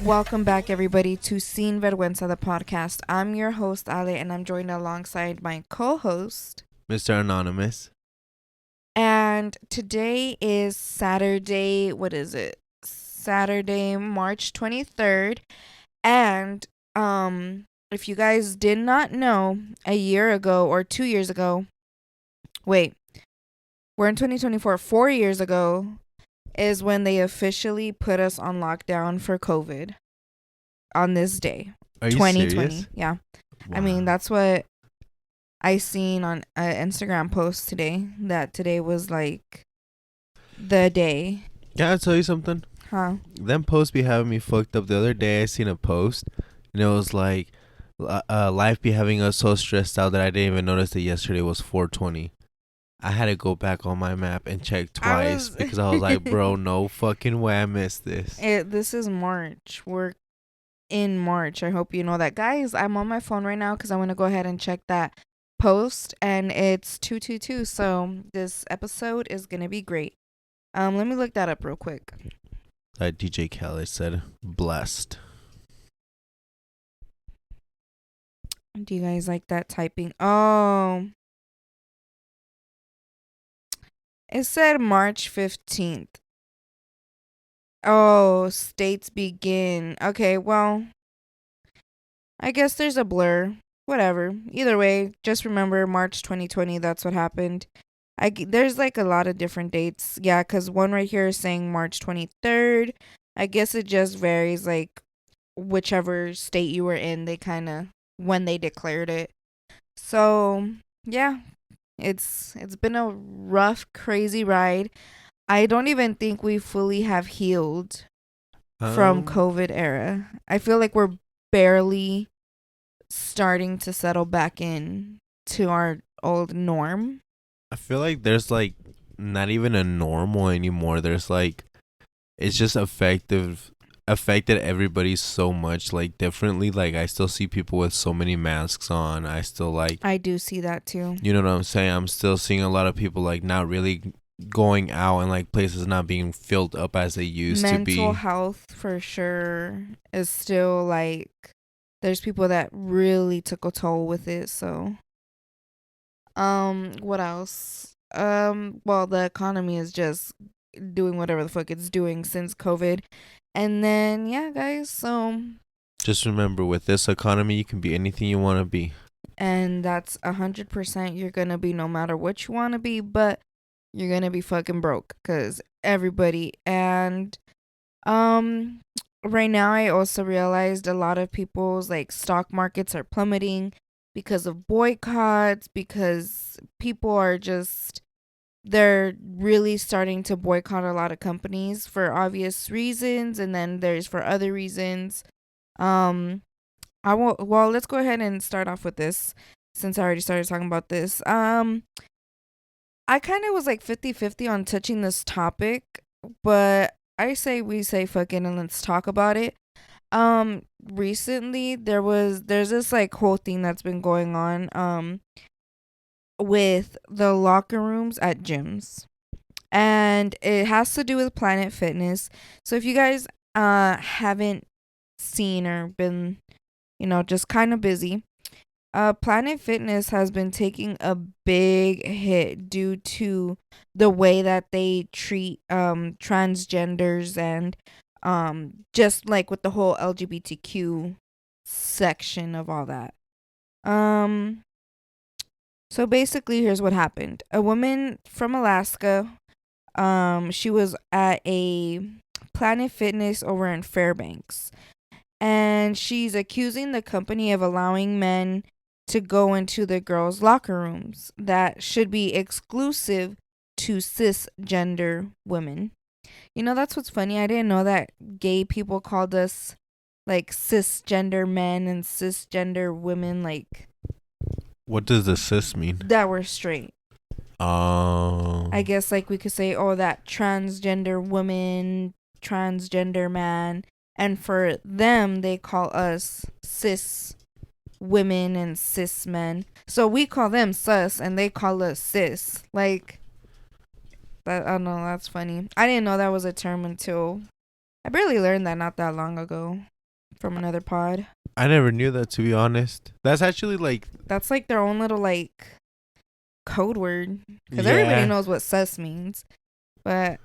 Welcome back, everybody, to Sin Vergüenza, the podcast. I'm your host, Ale, and I'm joined alongside my co-host, Mr. Anonymous. And today is Saturday, what is it? Saturday, March 23rd. And if you guys did not know, a year ago or 2 years ago, wait, we're in 2024, 4 years ago is when they officially put us on lockdown for COVID on this day. Are you 2020. serious? Yeah. Wow. I mean, that's what I seen on an Instagram post today, that today was like the day. Can I tell you something? Huh? Them posts be having me fucked up. The other day I seen a post and it was like, life be having us so stressed out that I didn't even notice that yesterday was 420. I had to go back on my map and check twice because I was like, bro, no fucking way I missed this. This is March. We're in March. I hope you know that. Guys, I'm on my phone right now because I want to go ahead and check that post, and it's 222. So this episode is going to be great. Let me look that up real quick. Like DJ Khaled said, blessed. Do you guys like that typing? Oh. It said March 15th. Oh, states begin. Okay, well, I guess there's a blur. Whatever. Either way, just remember March 2020, that's what happened. There's like a lot of different dates. Yeah, because one right here is saying March 23rd. I guess it just varies, like, whichever state you were in, they kind of, when they declared it. So, yeah. It's been a rough, crazy ride. I don't even think we fully have healed from COVID era. I feel like we're barely starting to settle back in to our old norm. I feel like there's like not even a normal anymore. There's like, it's just affected everybody so much, like, differently. Like, I still see people with so many masks on. I do see that too. You know what I'm saying? I'm still seeing a lot of people like not really going out, and like places not being filled up as they used to be. Mental health for sure is still like, there's people that really took a toll with it. So what else? Well, the economy is just doing whatever the fuck it's doing since COVID. And then, yeah, guys, so just remember, with this economy, you can be anything you want to be. And that's 100% you're going to be, no matter what you want to be, but you're going to be fucking broke, because everybody. And right now, I also realized a lot of people's like stock markets are plummeting because of boycotts, because people are just, they're really starting to boycott a lot of companies for obvious reasons, and then there's for other reasons. Well, let's go ahead and start off with this, since I already started talking about this. I kind of was like 50-50 on touching this topic, but we say fuck it and let's talk about it. Recently there's this like whole thing that's been going on with the locker rooms at gyms, and it has to do with Planet Fitness. So if you guys haven't seen or been, just kind of busy, Planet Fitness has been taking a big hit due to the way that they treat transgenders, and just like with the whole LGBTQ section of all that. So basically, here's what happened. A woman from Alaska, she was at a Planet Fitness over in Fairbanks, and she's accusing the company of allowing men to go into the girls' locker rooms that should be exclusive to cisgender women. That's what's funny. I didn't know that gay people called us like cisgender men and cisgender women, like, what does the cis mean? That we're straight. Oh. I guess like we could say, oh, that transgender woman, transgender man, and for them they call us cis women and cis men. So we call them sus and they call us cis. Like that, I don't know, that's funny. I didn't know that was a term until I barely learned that not that long ago from another pod. I never knew that, to be honest. That's actually like, That's like their own little like code word because everybody yeah. knows what sus means. But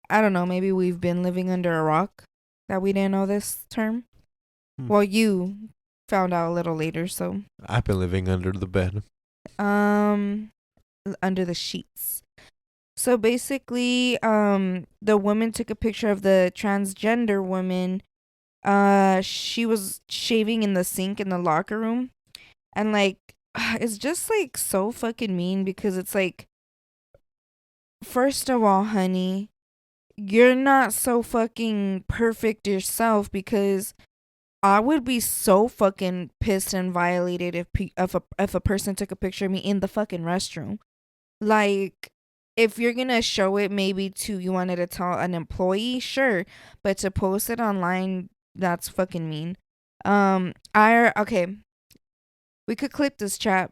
I don't know, maybe we've been living under a rock that we didn't know this term. Hmm. Well, you found out a little later, so I've been living under the bed. um under the sheets. So basically, the woman took a picture of the transgender woman. She was shaving in the sink in the locker room, and like, it's just like so fucking mean because it's like, first of all, honey, you're not so fucking perfect yourself because I would be so fucking pissed and violated if a person took a picture of me in the fucking restroom. Like, if you're gonna show it, maybe to you wanted to tell an employee, sure, but to post it online, that's fucking mean. I okay. We could clip this chat.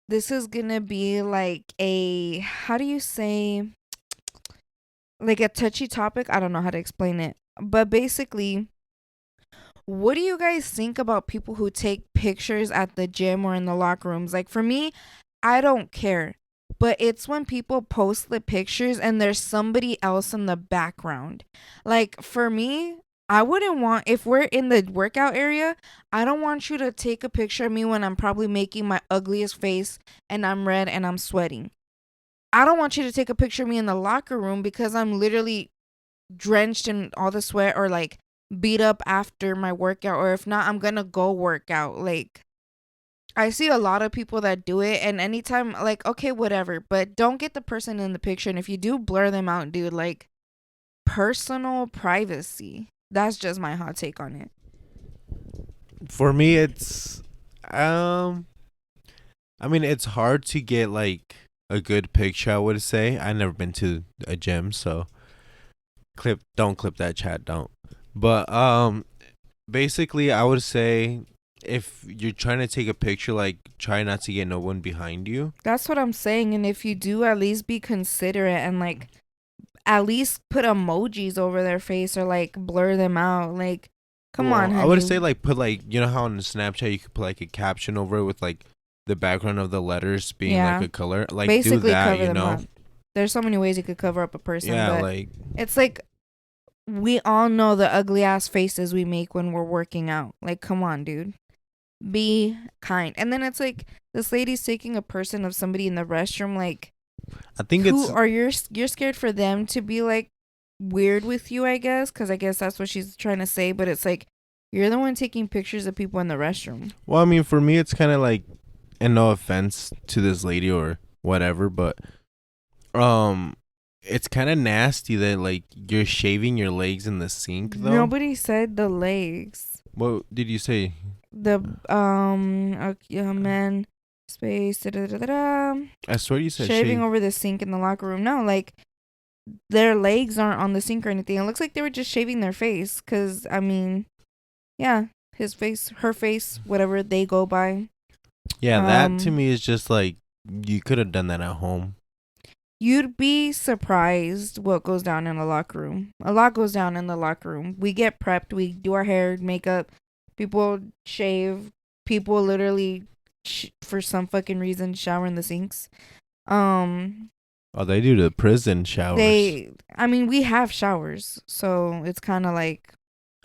This is gonna be like a, how do you say, like a touchy topic. I don't know how to explain it, but basically, what do you guys think about people who take pictures at the gym or in the locker rooms? Like for me, I don't care. But it's when people post the pictures and there's somebody else in the background. Like for me, I wouldn't want, if we're in the workout area, I don't want you to take a picture of me when I'm probably making my ugliest face and I'm red and I'm sweating. I don't want you to take a picture of me in the locker room because I'm literally drenched in all the sweat or like beat up after my workout, or if not, I'm gonna go work out. Like I see a lot of people that do it, and anytime, like, okay, whatever, but don't get the person in the picture, and if you do, blur them out, dude. Like, personal privacy. That's just my hot take on it. For me, it's, um, I mean, it's hard to get like a good picture, I would say. I've never been to a gym, so don't clip that, chat, don't. But basically, I would say if you're trying to take a picture, like try not to get no one behind you. That's what I'm saying, and if you do, at least be considerate and like at least put emojis over their face or like blur them out. Like, come on, Well, I would say honey. like put like, you know how on Snapchat you could put like a caption over it with like the background of the letters being like Yeah, a color. Like do basically that, cover you them know? up. There's so many ways you could cover up a person, Yeah, but like it's like we all know the ugly ass faces we make when we're working out. Like, come on, dude. Be kind. And then it's like this lady's taking a person of somebody in the restroom. Like, I think who it's are you're scared for them to be like weird with you, I guess, because I guess that's what she's trying to say. But it's like you're the one taking pictures of people in the restroom. well, I mean, for me it's kind of like, and no offense to this lady or whatever, but um it's kind of nasty that like you're shaving your legs in the sink though. Nobody said the legs. What did you say? The man space da, da, da, da, da, I swear you said shaving shave. over the sink in the locker room. No, like their legs aren't on the sink or anything. It looks like they were just shaving their face. Cause I mean, yeah, his face, her face, whatever they go by. Yeah, that to Um, me is just like you could have done that at home. you'd be surprised what goes down in the locker room. A lot goes down in the locker room. We get prepped. We do our hair, makeup. People shave. People literally, for some fucking reason, shower in the sinks. Um, Oh, they do the prison showers. I mean, we have showers, so it's kind of like,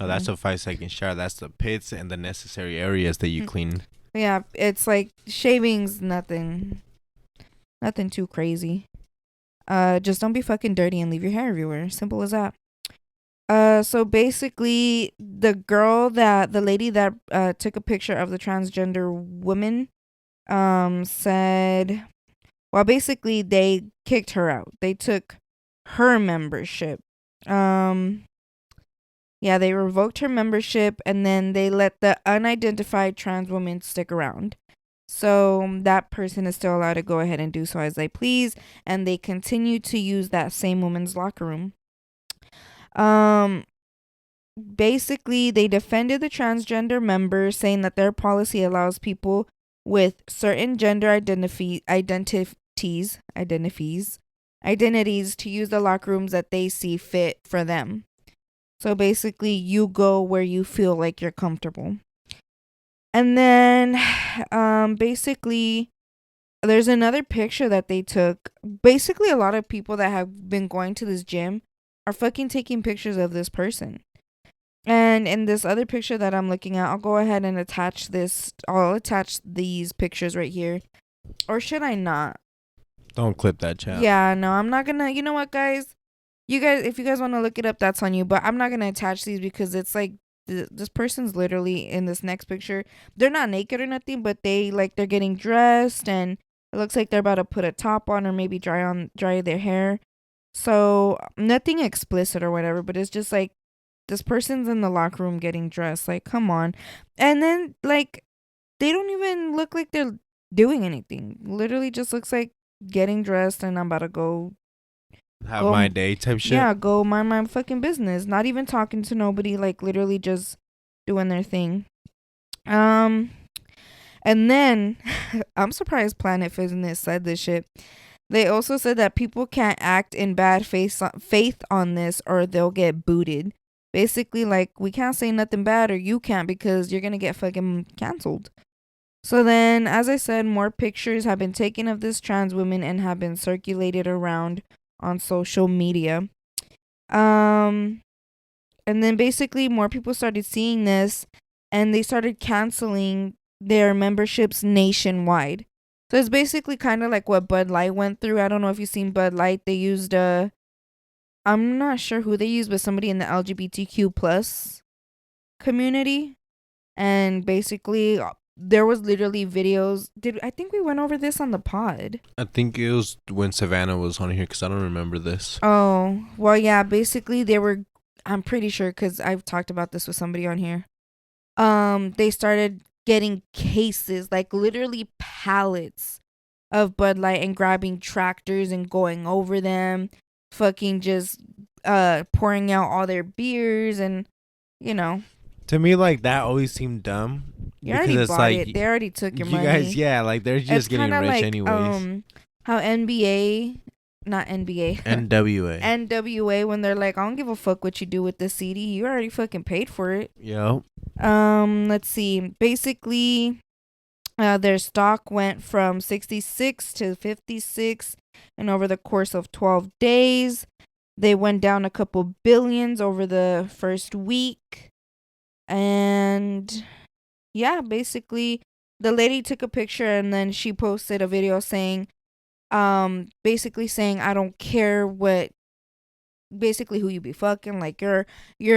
Oh, that's a 5 second shower. That's the pits and the necessary areas that you clean. yeah, it's like shaving's nothing too crazy. Just don't be fucking dirty and leave your hair everywhere. Simple as that. So basically, the lady that took a picture of the transgender woman, said, well, basically they kicked her out. They took her membership. Yeah, they revoked her membership and then they let the unidentified trans woman stick around. So that person is still allowed to go ahead and do so as they please, and they continue to use that same woman's locker room. Um, basically they defended the transgender members, saying that their policy allows people with certain gender identities to use the locker rooms that they see fit for them. So basically, you go where you feel like you're comfortable. And then, basically, there's another picture that they took. Basically, a lot of people that have been going to this gym are fucking taking pictures of this person. And in this other picture that I'm looking at, I'll go ahead and attach this. I'll attach these pictures right here. Or should I not? Don't clip that, chat. Yeah, no, I'm not gonna. You know what, guys? You guys, if you guys want to look it up, that's on you. But I'm not gonna attach these because it's like this person's literally in this next picture. They're not naked or nothing, but they're getting dressed and it looks like they're about to put a top on or maybe dry their hair. So nothing explicit or whatever, but it's just like this person's in the locker room getting dressed. Like, come on. And then like they don't even look like they're doing anything. Literally just looks like getting dressed and I'm about to Have my day type shit. yeah, go mind my fucking business. Not even talking to nobody, like literally just doing their thing. And then I'm surprised Planet Fitness said this shit. They also said that people can't act in bad faith on this or they'll get booted. Basically, like, we can't say nothing bad or you can't because you're gonna get fucking canceled. So then, as I said, more pictures have been taken of this trans woman and have been circulated around on social media. And then basically more people started seeing this and they started canceling their memberships nationwide. So it's basically kind of like what Bud Light went through. I don't know if you've seen Bud Light. They used I'm not sure who they used, but somebody in the LGBTQ plus community. And basically there was literally videos. I think we went over this on the pod? I think it was when Savannah was on here because I don't remember this. Oh, well, yeah. Basically, I'm pretty sure because I've talked about this with somebody on here. They started getting cases, like literally pallets of Bud Light and grabbing tractors and going over them, fucking just pouring out all their beers and you know. To me, like, that always seemed dumb. You already bought it. They already took your money. You guys, yeah, like, they're just getting rich like, anyways. How not NBA. NWA. NWA, when they're like, I don't give a fuck what you do with the CD. You already fucking paid for it. Yep. Let's see. Basically, their stock went from 66 to 56 and over the course of 12 days. They went down a couple billions over the first week. And yeah, basically the lady took a picture and then she posted a video saying, basically saying, I don't care what, basically who you be fucking, like you're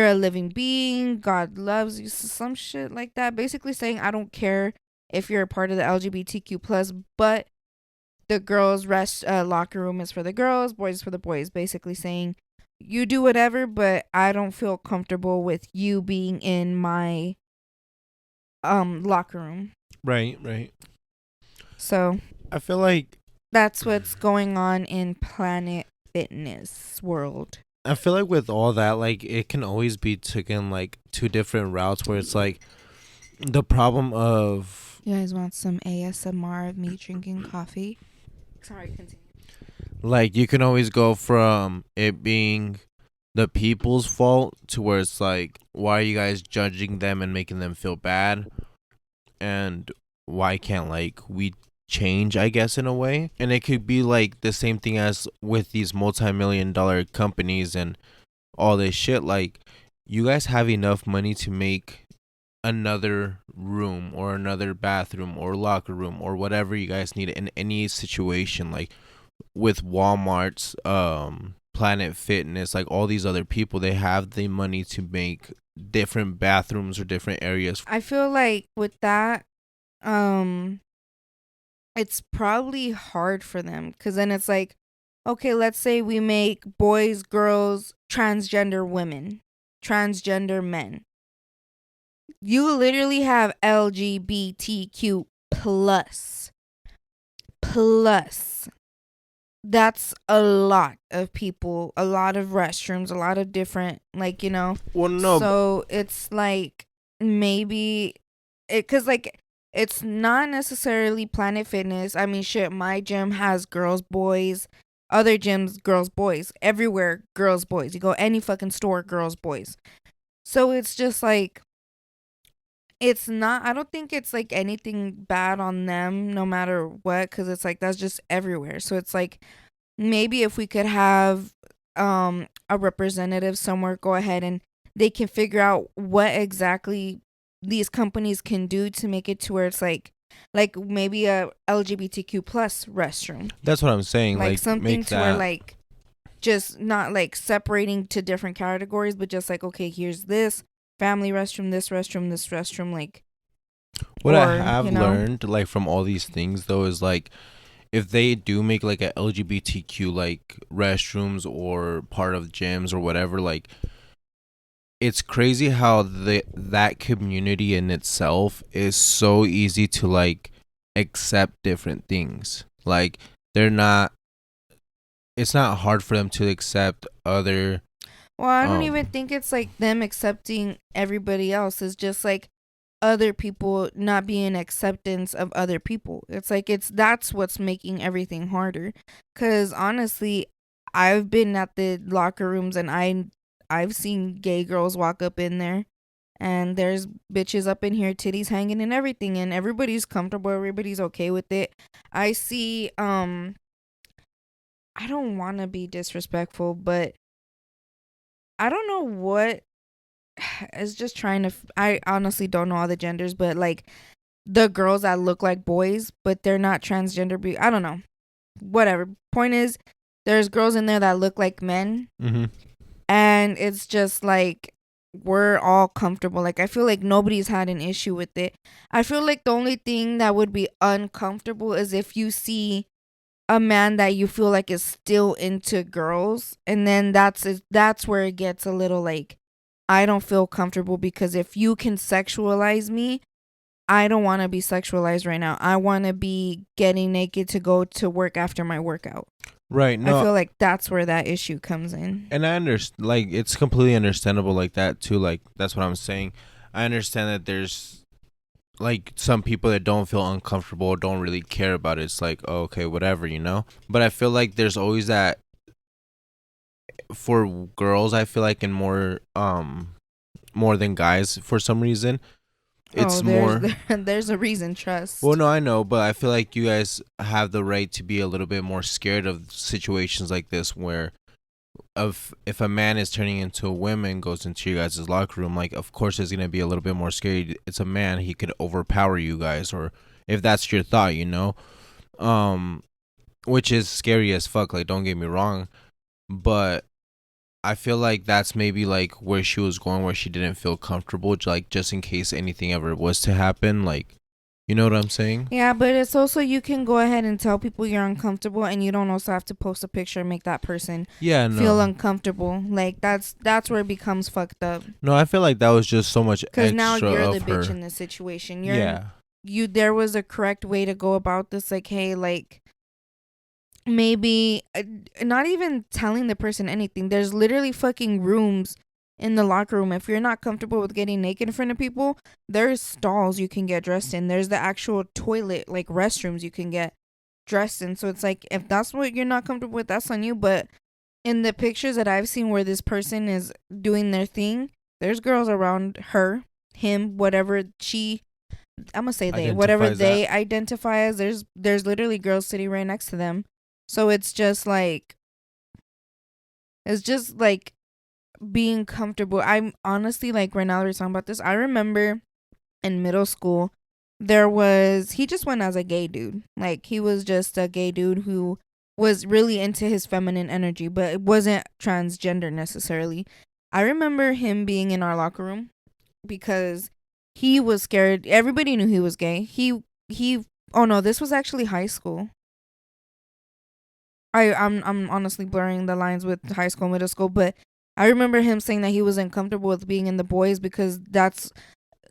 a living being, God loves you, some shit like that. Basically saying, I don't care if you're a part of the LGBTQ plus, but the girls locker room is for the girls, boys is for the boys. Basically saying, you do whatever, but I don't feel comfortable with you being in my locker room. Right. So I feel like that's what's going on in Planet Fitness world. I feel like with all that, like, it can always be taken like two different routes where it's like the problem of, you guys want some ASMR of me drinking coffee? Sorry, continue. like, you can always go from it being the people's fault to where it's like, why are you guys judging them and making them feel bad? And why can't, like, we change, I guess, in a way? And it could be like the same thing as with these multi-million-dollar companies and all this shit. Like, you guys have enough money to make another room or another bathroom or locker room or whatever you guys need in any situation. Like with Walmart's, Planet Fitness, like all these other people, they have the money to make different bathrooms or different areas. I feel like with that, it's probably hard for them because then it's like, okay, let's say we make boys, girls, transgender women, transgender men. You literally have LGBTQ plus. that's a lot of people, a lot of restrooms, a lot of different, like, Well, no, so it's like maybe it, cuz like it's not necessarily Planet Fitness. I mean, shit, my gym has girls, boys, other gyms girls, boys, everywhere girls, boys. You go any fucking store, girls, boys. So it's just like it's not, I don't think it's like anything bad on them no matter what, cuz it's like that's just everywhere. So it's like maybe if we could have a representative somewhere go ahead and they can figure out what exactly these companies can do to make it to where it's like maybe a LGBTQ plus restroom, that's what I'm saying. like Like, something make to where that. like just not like separating to different categories, but just like, okay, here's this family restroom, this restroom, this restroom, like, What I or have learned, like from all these things, though, is like if they do make like a LGBTQ like restrooms or part of gyms or whatever, like it's crazy how that community in itself is so easy to like accept different things. Like they're not. It's not hard for them to accept other. well, I don't even Um. think it's like them accepting everybody else. It's just like other people not being acceptance of other people. It's like that's what's making everything harder. Cause honestly, I've been at the locker rooms and I've seen gay girls walk up in there and there's bitches up in here, titties hanging and everything, and everybody's comfortable, everybody's okay with it. I see I don't wanna be disrespectful, but I don't know what is just trying to I honestly don't know all the genders, but like the girls that look like boys, but they're not transgender. I don't know. Whatever. Point is, there's girls in there that look like men, Mm-hmm. and it's just like we're all comfortable. Like I feel like nobody's had an issue with it. I feel like the only thing that would be uncomfortable is if you see a man that you feel like is still into girls, and then that's where it gets a little like I don't feel comfortable because if you can sexualize me, I don't want to be sexualized right now. I want to be getting naked to go to work after my workout. Right. I No. feel like that's where that issue comes in. And I understand. Like it's completely understandable like that too. Like that's what I'm saying. I understand that there's like some people that don't feel uncomfortable, don't really care about it. It's like, oh, okay, whatever, you know. But I feel like there's always that for girls. I feel like in more than guys for some reason. Oh, It's more. there's a reason, Well, trust. no, I know, but I feel like you guys have the right to be a little bit more scared of situations like this, where of if a man is turning into a woman, goes into you guys' locker room, like of course it's gonna be a little bit more scary. It's a man; he could overpower you guys, or if that's your thought, you know. Um, which is scary as fuck. Like, don't get me wrong, but I feel like that's maybe like where she was going, where she didn't feel comfortable, like just in case anything ever was to happen. Like, you know what I'm saying? Yeah, but it's also you can go ahead and tell people you're uncomfortable, and you don't also have to post a picture and make that person Yeah, feel no, uncomfortable. Like that's where it becomes fucked up. no. I feel like that was just so much Cause now extra you're the of bitch her. in this situation. Yeah, You there was a correct way to go about this. Like, hey, like maybe not even telling the person anything. There's literally fucking rooms in the locker room. If you're not comfortable with getting naked in front of people, there's stalls you can get dressed in. There's the actual toilet, like restrooms you can get dressed in. So it's like if that's what you're not comfortable with, that's on you. But in the pictures that I've seen where this person is doing their thing, there's girls around her, him, whatever she I'm gonna say they, whatever identifies that. they identify as. There's literally girls sitting right next to them. So it's just like being comfortable. I'm honestly like right now that we're talking about this. I remember in middle school he just went as a gay dude. Like he was just a gay dude who was really into his feminine energy, but it wasn't transgender necessarily. I remember him being in our locker room because he was scared. Everybody knew he was gay. He oh no, this was actually high school. I'm honestly blurring the lines with high school, middle school, but I remember him saying that he was uncomfortable with being in the boys because that's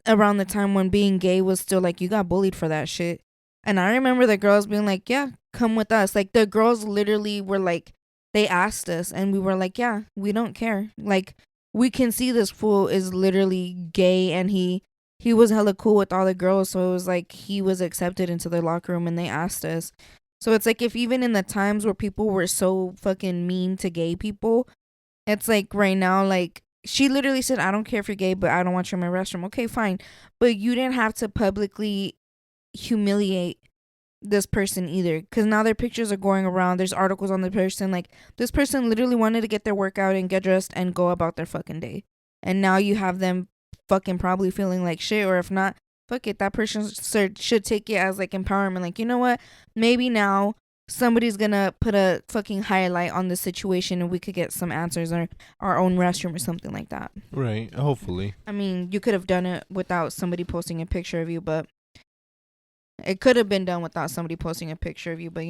around the time when being gay was still like you got bullied for that shit. And I remember the girls being like, "Yeah, come with us. Like the girls literally were like, they asked us and we were like, yeah, we don't care. Like we can see this fool is literally gay and he was hella cool with all the girls, so it was like he was accepted into the locker room and they asked us. So it's like if even in the times where people were so fucking mean to gay people, it's like right now, like she literally said, I don't care if you're gay, but I don't want you in my restroom. Okay, fine. But you didn't have to publicly humiliate this person either, because now their pictures are going around. There's articles on the person. Like this person literally wanted to get their workout and get dressed and go about their fucking day. And now you have them fucking probably feeling like shit, or if not, fuck it, that person should take it as like empowerment. Like, you know what? Maybe now somebody's gonna put a fucking highlight on the situation and we could get some answers or our own restroom or something like that. Right. Hopefully. I mean, you could have done it without somebody posting a picture of you, but it could have been done without somebody posting a picture of you. But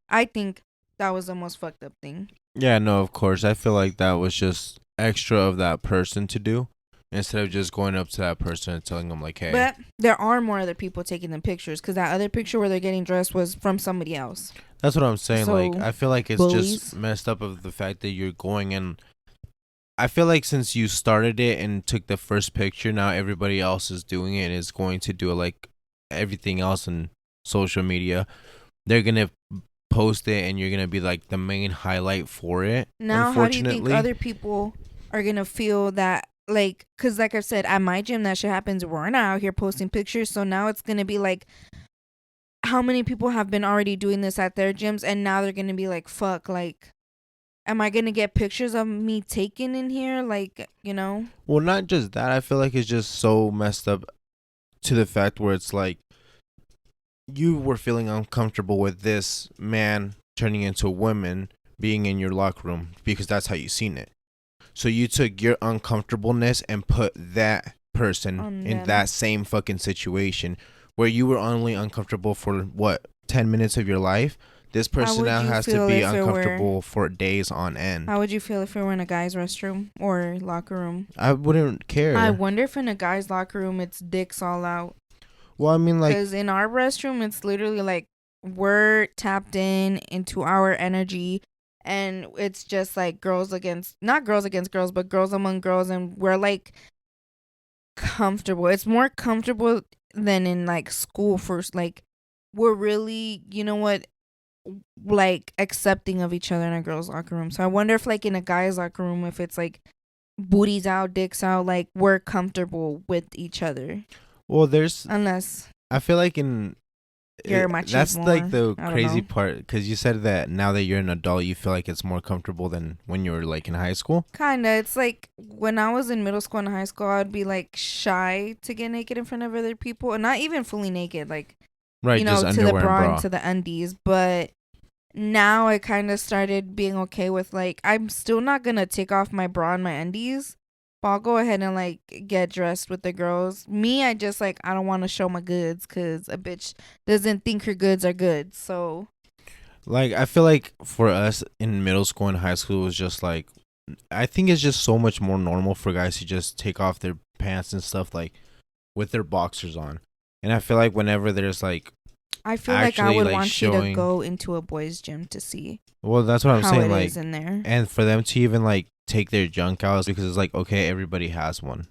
I think that was the most fucked up thing. Yeah, no, of course. I feel like that was just extra of that person to do instead of just going up to that person and telling them, like, hey. But there are more other people taking them pictures, because that other picture where they're getting dressed was from somebody else. That's what I'm saying. So, like, I feel like it's bullies. just messed up of the fact that you're going and I feel like since you started it and took the first picture, now everybody else is doing it and is going to do it like everything else in social media. They're going to post it and you're going to be like the main highlight for it. Now, how do you think other people are going to feel that? Like, because like I've said, at my gym, that shit happens. We're not out here posting pictures. So now it's going to be like, how many people have been already doing this at their gyms? And now they're going to be like, fuck, like, am I going to get pictures of me taken in here? Like, Well, not just that. I feel like it's just so messed up to the fact where it's like you were feeling uncomfortable with this man turning into a woman being in your locker room because that's how you seen it. So you took your uncomfortableness and put that person in that same fucking situation where you were only uncomfortable for what, 10 minutes of your life. This person now has to be uncomfortable for days on end. How would you feel if we were in a guy's restroom or locker room? I wouldn't care. I wonder if in a guy's locker room it's dicks all out. Well, I mean, like, because in our restroom it's literally like we're tapped into our energy, and it's just like not girls against girls, but girls among girls, and we're like comfortable. It's more comfortable than in like school first. Like we're really, like accepting of each other in a girl's locker room. So I wonder if like in a guy's locker room, if it's like booties out, dicks out, like we're comfortable with each other. Well, unless I feel like that's like the crazy part, because you said that now that you're an adult, you feel like it's more comfortable than when you were like in high school. Kinda. It's like when I was in middle school and high school, I'd be like shy to get naked in front of other people, and not even fully naked, like right, just to the bra and to the undies. But now I kind of started being okay with like, I'm still not gonna take off my bra and my undies, but I'll go ahead and like get dressed with the girls. Me, I just like, I don't want to show my goods because a bitch doesn't think her goods are good. So like, I feel like for us in middle school and high school, it was just like, I think it's just so much more normal for guys to just take off their pants and stuff like with their boxers on. And I feel like whenever there's like, I feel like I would want you to go into a boys' gym to see. Well, that's what I'm saying. Like, in there. And for them to even like take their junk out, because it's like, okay, everybody has one,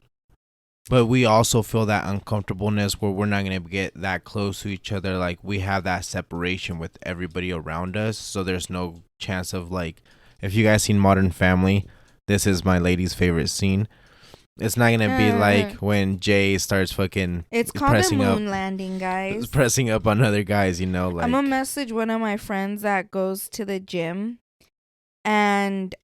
but we also feel that uncomfortableness where we're not gonna get that close to each other. Like we have that separation with everybody around us, so there's no chance of like, if you guys seen Modern Family, this is my lady's favorite scene. It's not gonna be like when Jay starts fucking. It's called a moon landing, guys. Pressing up on other guys, like. I'm gonna message one of my friends that goes to the gym, and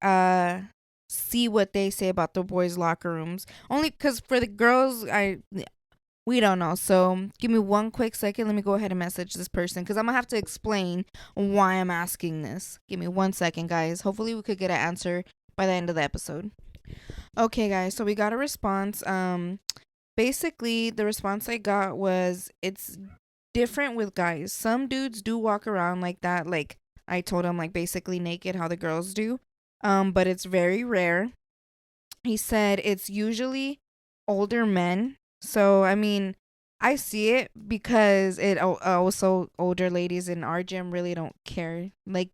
see what they say about the boys' locker rooms. Only because for the girls, we don't know. So give me one quick second. Let me go ahead and message this person, because I'm gonna have to explain why I'm asking this. Give me 1 second, guys. Hopefully we could get an answer by the end of the episode. Okay, guys, so we got a response. Basically the response I got was, it's different with guys. Some dudes do walk around like that, like I told him, like basically naked, how the girls do, but it's very rare. He said it's usually older men. So I mean, I see it because it also older ladies in our gym really don't care. Like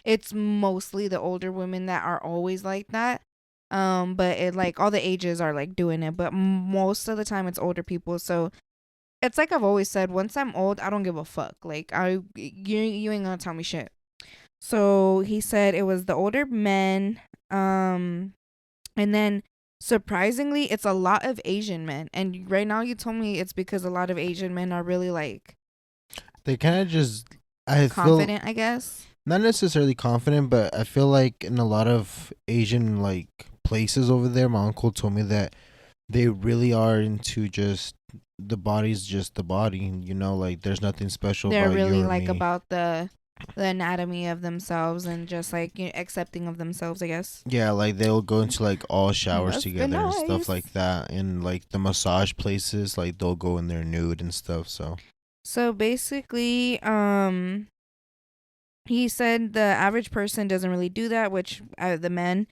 it's mostly the older women that are always like that. But it like all the ages are like doing it, but most of the time it's older people. So it's like I've always said, once I'm old, I don't give a fuck. Like you ain't gonna tell me shit. So he said it was the older men, and then surprisingly, it's a lot of Asian men. And right now, you told me it's because a lot of Asian men are really like They kind of just, I feel, confident, I guess. not necessarily confident, but I feel like in a lot of Asian like places over there, my uncle told me that they really are into just the body's just the body. You know, like there's nothing special They're about you really or like me. about the anatomy of themselves and just like accepting of themselves, I guess. Yeah, like they'll go into like all showers Must be together and stuff nice. like that, and like the massage places, like they'll go in there nude and stuff. So So basically, he said the average person doesn't really do that, which the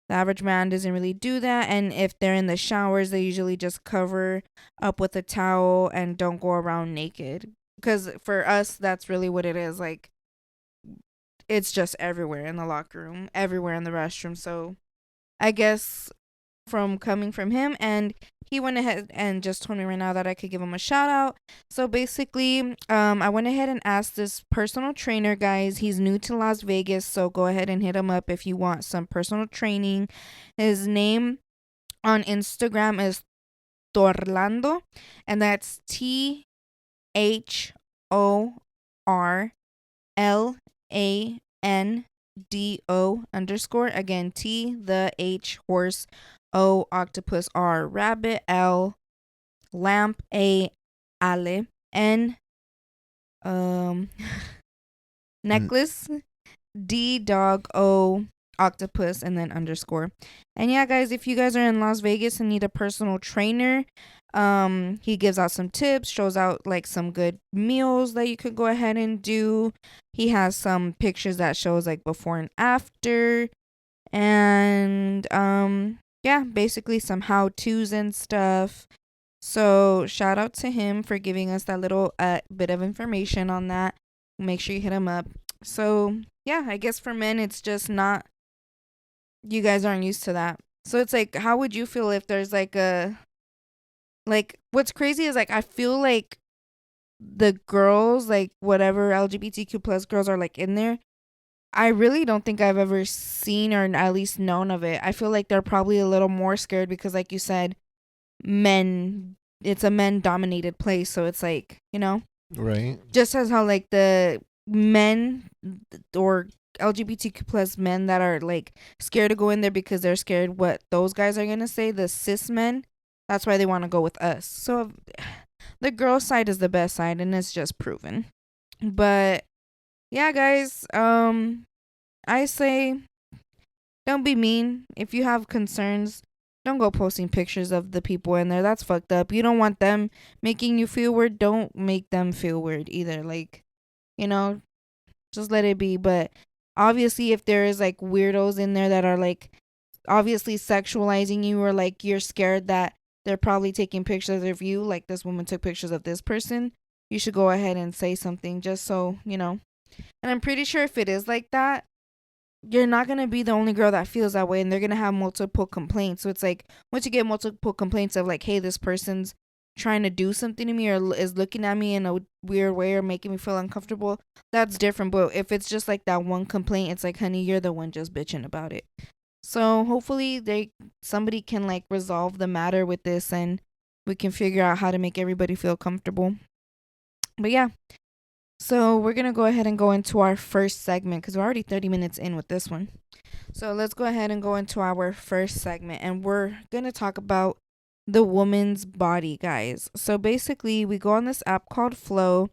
average man doesn't really do that. And if they're in the showers, they usually just cover up with a towel and don't go around naked. Because for us, that's really what it is. Like, it's just everywhere in the locker room, everywhere in the restroom. So I guess from coming from him, and he went ahead and just told me right now that I could give him a shout out. So basically, I went ahead and asked this personal trainer, guys. He's new to Las Vegas, so go ahead and hit him up if you want some personal training. His name on Instagram is Torlando, and that's THORLANDO underscore. Again, T the H horse, O octopus, R rabbit, L lamp, A ale, N um N- necklace, D dog, O octopus, and then underscore. And yeah, guys, if you guys are in Las Vegas and need a personal trainer, he gives out some tips, shows out like some good meals that you could go ahead and do. He has some pictures that shows like before and after, and yeah, basically some how to's and stuff. So shout out to him for giving us that little bit of information on that. Make sure you hit him up. So yeah, I guess for men it's just not, you guys aren't used to that. So it's like, how would you feel if there's like a, like, what's crazy is like I feel like the girls, like whatever LGBTQ plus girls are like in there, I really don't think I've ever seen or at least known of it. I feel like they're probably a little more scared because, like you said, men, it's a men dominated place. So it's like, right? just as how like the men or LGBTQ plus men that are like scared to go in there because they're scared what those guys are gonna say, the cis men, that's why they want to go with us. So the girl side is the best side, and it's just proven. But yeah, guys, I say don't be mean. If you have concerns, don't go posting pictures of the people in there. That's fucked up. You don't want them making you feel weird. Don't make them feel weird either. Like, you know, just let it be. But obviously, if there is like weirdos in there that are like obviously sexualizing you, or like you're scared that they're probably taking pictures of you, like this woman took pictures of this person, you should go ahead and say something just so, you know. And I'm pretty sure if it is like that, you're not going to be the only girl that feels that way, and they're going to have multiple complaints. So it's like once you get multiple complaints of like, hey, this person's trying to do something to me or is looking at me in a weird way or making me feel uncomfortable, that's different. But if it's just like that one complaint, it's like, honey, you're the one just bitching about it. So hopefully somebody can like resolve the matter with this, and we can figure out how to make everybody feel comfortable. But yeah, so we're going to go ahead and go into our first segment because we're already 30 minutes in with this one. So let's go ahead and go into our first segment, and we're going to talk about the woman's body, guys. So basically, we go on this app called Flow,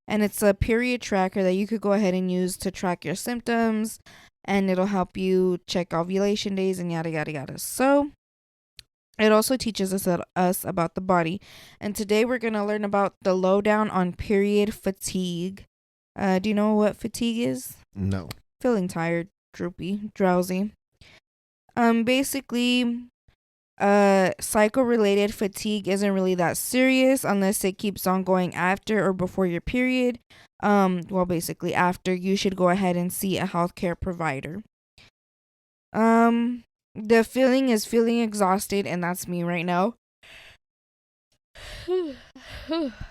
and it's a period tracker that you could go ahead and use to track your symptoms, and it'll help you check ovulation days and yada yada yada. So it also teaches us about the body. And today we're going to learn about the lowdown on period fatigue. Do you know what fatigue is? No. Feeling tired, droopy, drowsy. Basically, Cycle related fatigue isn't really that serious unless it keeps on going after or before your period. Well, basically after, you should go ahead and see a healthcare provider. The feeling is feeling exhausted, and that's me right now.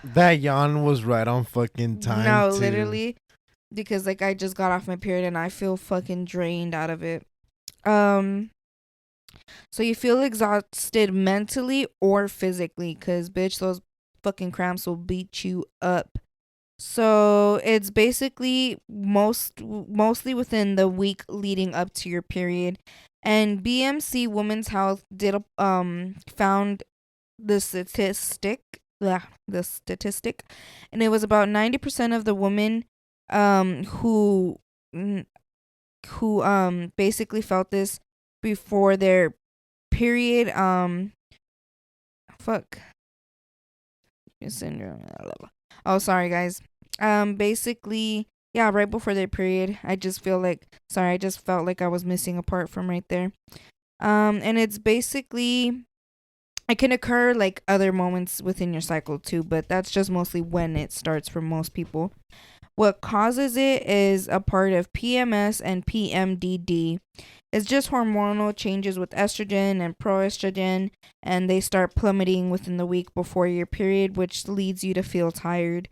That yawn was right on fucking time. No, too. literally, because like I just got off my period and I feel fucking drained out of it. So you feel exhausted mentally or physically, cause bitch, those fucking cramps will beat you up. So it's basically mostly within the week leading up to your period. And BMC Women's Health did found the statistic, the statistic, and it was about 90% of the women who basically felt this before their period. Fuck syndrome. Oh, sorry guys. Basically, yeah, right before their period. I just felt like I was missing a part from right there. And it's basically, it can occur like other moments within your cycle too, but that's just mostly when it starts for most people. What causes it is a part of PMS and PMDD. It's just hormonal changes with estrogen and proestrogen, and they start plummeting within the week before your period, which leads you to feel tired.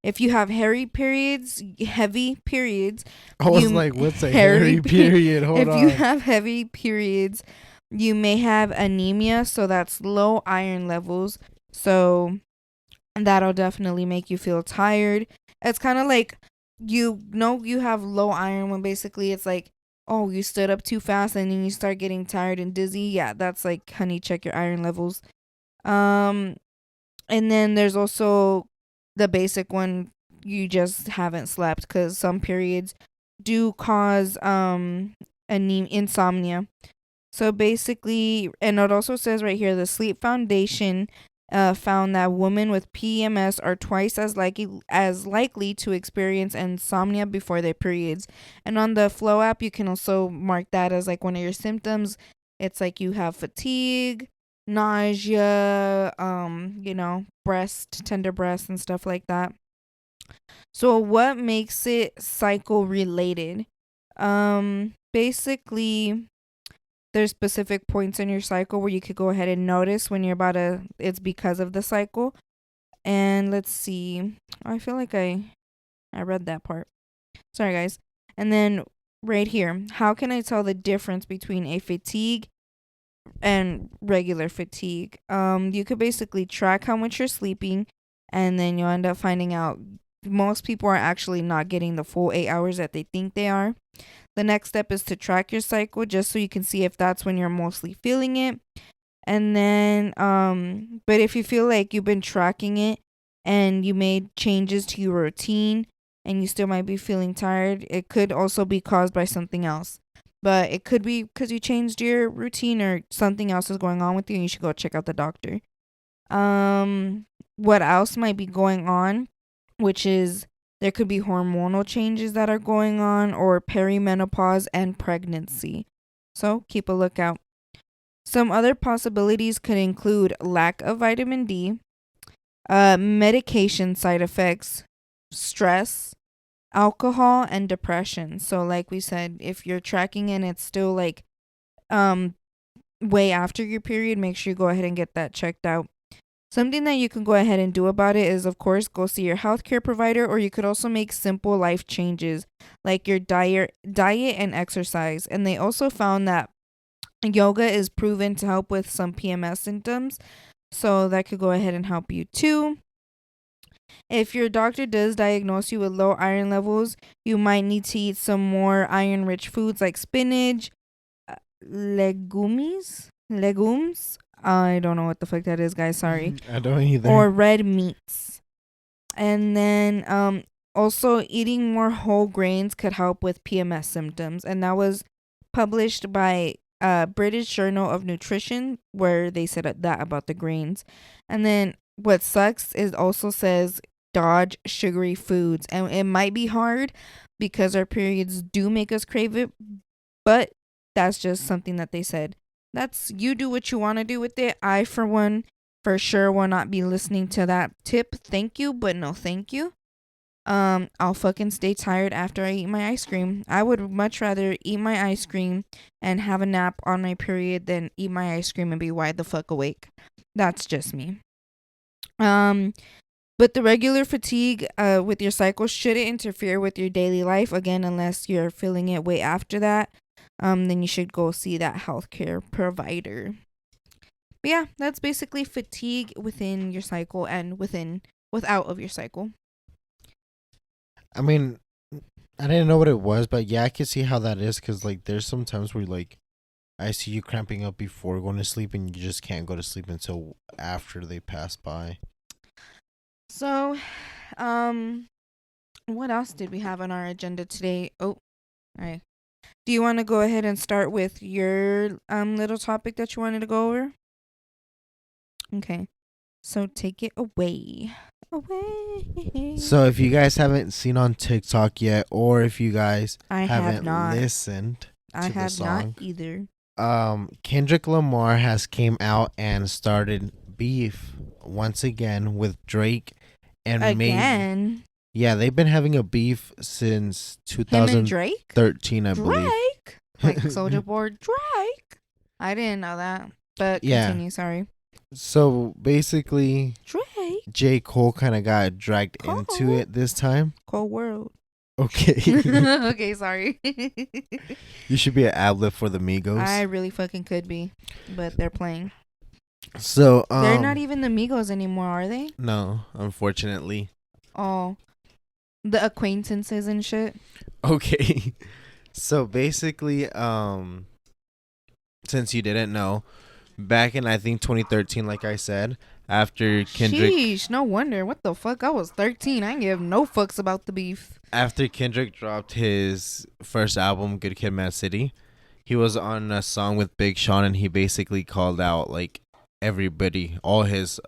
If you have heavy periods, I was you like, what's a hairy period? Hold if on. you have heavy periods, you may have anemia, so that's low iron levels. So that'll definitely make you feel tired. It's kind of like, you know, you have low iron when basically it's like, oh, you stood up too fast and then you start getting tired and dizzy. Yeah, that's like, honey, check your iron levels. And then there's also the basic one, you just haven't slept, because some periods do cause insomnia. So basically, and it also says right here, the Sleep Foundation found that women with PMS are twice as likely to experience insomnia before their periods. And on the Flow app, you can also mark that as like one of your symptoms. It's like you have fatigue, nausea, tender breast and stuff like that. So what makes it cycle related? Basically, there's specific points in your cycle where you could go ahead and notice when it's because of the cycle. And let's see. I feel like I read that part. Sorry guys. And then right here, how can I tell the difference between a fatigue and regular fatigue? You could basically track how much you're sleeping, and then you'll end up finding out most people are actually not getting the full 8 hours that they think they are. The next step is to track your cycle, just so you can see if that's when you're mostly feeling it. And then, but if you feel like you've been tracking it and you made changes to your routine and you still might be feeling tired, it could also be caused by something else. But it could be because you changed your routine or something else is going on with you, and you should go check out the doctor. What else might be going on, which is, there could be hormonal changes that are going on, or perimenopause and pregnancy. So keep a lookout. Some other possibilities could include lack of vitamin D, medication side effects, stress, alcohol, and depression. So like we said, if you're tracking and it's still like way after your period, make sure you go ahead and get that checked out. Something that you can go ahead and do about it is, of course, go see your healthcare provider, or you could also make simple life changes like your diet and exercise. And they also found that yoga is proven to help with some PMS symptoms, so that could go ahead and help you too. If your doctor does diagnose you with low iron levels, you might need to eat some more iron-rich foods like spinach, legumes. I don't know what the fuck that is, guys. Sorry. I don't either. Or red meats. And then also eating more whole grains could help with PMS symptoms. And that was published by British Journal of Nutrition, where they said that about the grains. And then what sucks is also says dodge sugary foods. And it might be hard because our periods do make us crave it, but that's just something that they said. That's, you do what you want to do with it. I, for one, for sure will not be listening to that tip. Thank you, but no thank you. I'll fucking stay tired after I eat my ice cream. I would much rather eat my ice cream and have a nap on my period than eat my ice cream and be wide the fuck awake. That's just me. But the regular fatigue with your cycle shouldn't interfere with your daily life, again, unless you're feeling it way after that. Then you should go see that healthcare provider. But yeah, that's basically fatigue within your cycle and without of your cycle. I mean, I didn't know what it was, but yeah, I can see how that is. Cause like, there's some times where like, I see you cramping up before going to sleep, and you just can't go to sleep until after they pass by. So, what else did we have on our agenda today? Oh, all right. Do you want to go ahead and start with your little topic that you wanted to go over? Okay. So take it away. So if you guys haven't seen on TikTok yet, or if you guys I have haven't not. listened I to the have not song, either. Kendrick Lamar has came out and started beef once again with Drake and Again? Yeah, they've been having a beef since Him and Drake? 2013, I believe. Drake? Like Soulja Boy Drake? I didn't know that. But Yeah. continue, sorry. So basically, Drake? J. Cole kind of got dragged Cole. into it this time. Cold World. Okay. Okay, sorry. You should be an ad-lib for the Migos. I really fucking could be. But they're playing. So, They're not even the Migos anymore, are they? No, unfortunately. Oh. The acquaintances and shit. Okay. So basically, since you didn't know, back in I think 2013, like I said, after Kendrick, Sheesh, no wonder. What the fuck? I was 13. I didn't give no fucks about the beef. after Kendrick dropped his first album, Good Kid, Mad City, he was on a song with Big Sean, and he basically called out like everybody, all his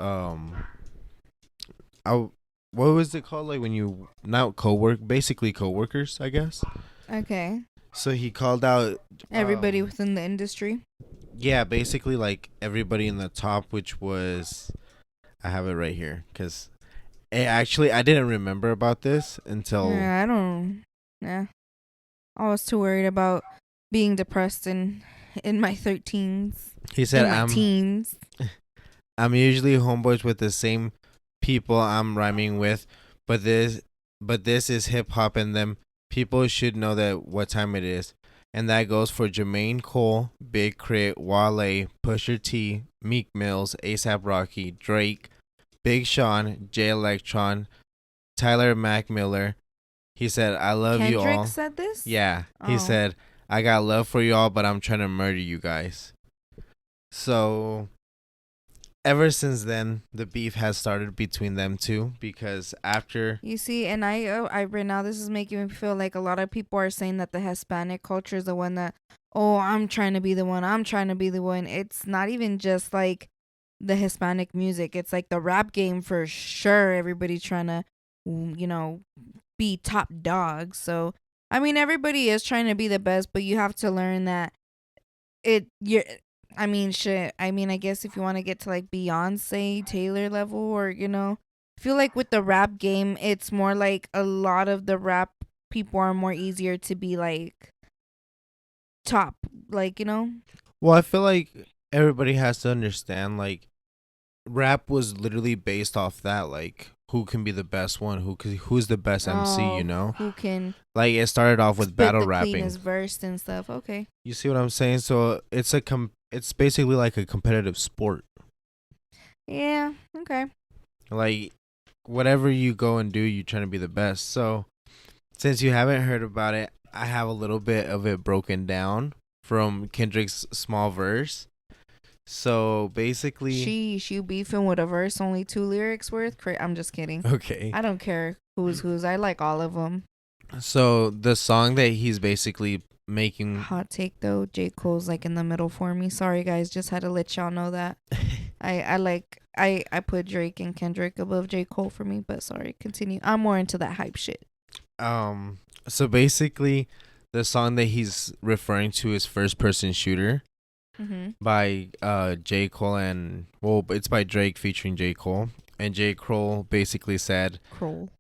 what was it called? Like when you not basically coworkers, I guess. Okay. So he called out Everybody within the industry. Yeah, basically like everybody in the top, which was, I have it right here because actually I didn't remember about this until Yeah, I don't. Yeah. I was too worried about being depressed in my 13s. he said in my teens. I'm usually homeboys with the same people I'm rhyming with, but this is hip hop, and them people should know that what time it is. And that goes for Jermaine Cole, Big Crit, Wale, Pusha T, Meek Mills, ASAP Rocky, Drake, Big Sean, J Electron, Tyler Mac Miller. He said, I love you all. Kendrick said this? Yeah. He Oh. said, I got love for you all, but I'm trying to murder you guys. So ever since then, the beef has started between them two, because after You see, and I right now this is making me feel like a lot of people are saying that the Hispanic culture is the one that, oh, I'm trying to be the one. I'm trying to be the one. It's not even just like the Hispanic music. It's like the rap game for sure. Everybody trying to, be top dogs. So, I mean, everybody is trying to be the best, but you have to learn that I mean, shit. I mean, I guess if you want to get to like Beyonce, Taylor level, or, I feel like with the rap game, it's more like a lot of the rap people are more easier to be like top, like, Well, I feel like everybody has to understand, like, rap was literally based off that, like, who can be the best one, who's the best MC, who can like it started off with spit battle the rapping. cleanest verse and stuff. Okay. You see what I'm saying? So it's basically like a competitive sport. Yeah. Okay. Like whatever you go and do, you're trying to be the best. So since you haven't heard about it, I have a little bit of it broken down from Kendrick's small verse. So basically, Sheesh, you beefing with a verse only 2 lyrics worth? I'm just kidding. okay. I don't care who's. I like all of them. So the song that he's basically making. Hot take though, J. Cole's like in the middle for me. Sorry guys, just had to let y'all know that. I put Drake and Kendrick above J. Cole for me, but sorry, continue. I'm more into that hype shit. So basically, the song that he's referring to is First Person Shooter. by J. Cole and it's by Drake featuring J. Cole. And J. Cole basically said, Kroll.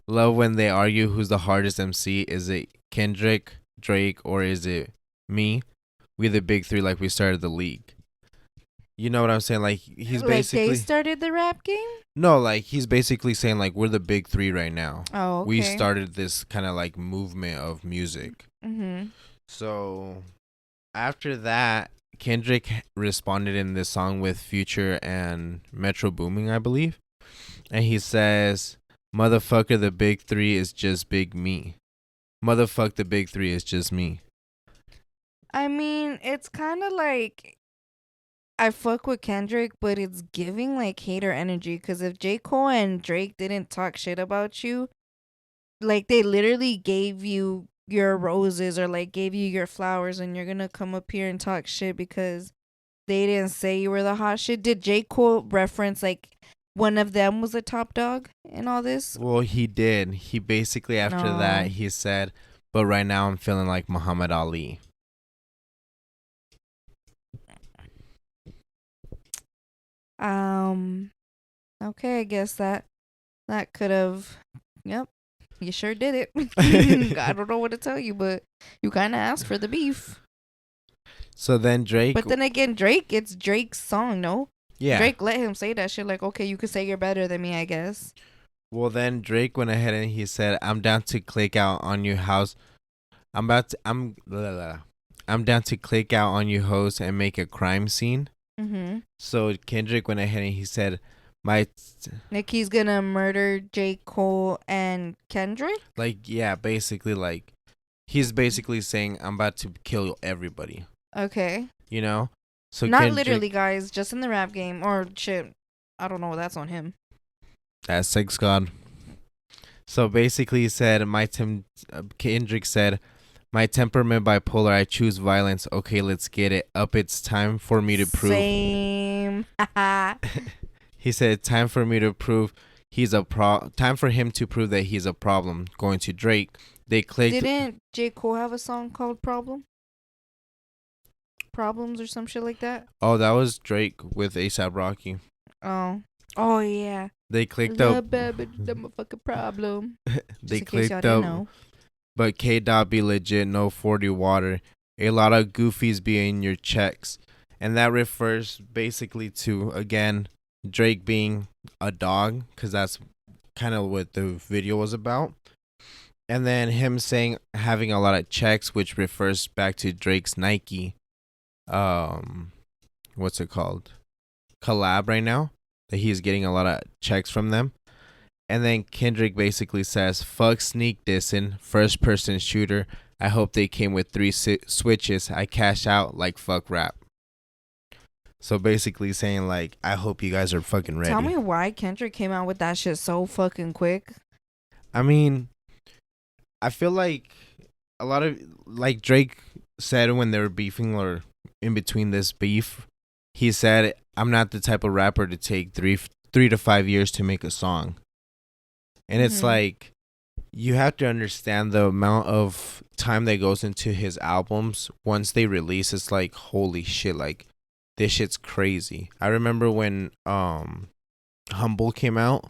love when they argue who's the hardest MC. Is it Kendrick, Drake, or is it me? We the big three like we started the league. You know what I'm saying? Like he's basically they started the rap game? No, like he's basically saying like we're the big three right now. Oh, okay. We started this kind of like movement of music. Mm-hmm. So after that, Kendrick responded in this song with Future and Metro Booming, I believe. And he says, motherfucker, the big three is just big me. Motherfuck, the big three is just me. I mean, it's kind of like I fuck with Kendrick, but it's giving like hater energy. Because if J. Cole and Drake didn't talk shit about you, like they literally gave you your roses or like gave you your flowers, and you're gonna come up here and talk shit because they didn't say you were the hot shit. Did J. Cole reference like one of them was a top dog in all this? Well, he did. He basically, after that, he said, but right now I'm feeling like Muhammad Ali. Okay, I guess that could have. Yep, you sure did it. I don't know what to tell you, but you kind of asked for the beef. So then Drake. But then again, Drake, it's Drake's song, no? Yeah. Drake let him say that shit. Like, okay, you could say you're better than me, I guess. Well, then Drake went ahead and he said, "I'm down to click out on your house. I'm down to click out on you hoes and make a crime scene." Mm-hmm. So Kendrick went ahead and he said, like he's gonna murder J. Cole and Kendrick? Like, yeah, basically, like, he's basically saying, I'm about to kill everybody. Okay. You know? So not literally, guys, just in the rap game. Or shit, I don't know, that's on him. That's sex god. So basically he said, Kendrick said, my temperament bipolar, I choose violence. Okay, let's get it up. It's time for me to prove. Same. He said, time for me to prove time for him to prove that he's a problem. Going to Drake. They clicked. Didn't J. Cole have a song called Problems or some shit like that? Oh, that was Drake with A$AP Rocky. Oh yeah. They clicked up. I'm a fucking problem. They clicked up. But KDot be legit, no 40 water. A lot of goofies be in your checks. And that refers basically to, again, Drake being a dog, because that's kind of what the video was about. And then him saying having a lot of checks, which refers back to Drake's Nike, what's it called? Collab right now, that he's getting a lot of checks from them. And then Kendrick basically says, fuck sneak dissing, first person shooter. I hope they came with 3 switches. I cash out like fuck rap. So basically saying like, I hope you guys are fucking ready. Tell me why Kendrick came out with that shit so fucking quick. I mean, I feel like a lot of, like Drake said when they were beefing or in between this beef, he said, I'm not the type of rapper to take 3 to 5 years to make a song. And it's like, you have to understand the amount of time that goes into his albums. Once they release, it's like, holy shit, like, this shit's crazy. I remember when Humble came out,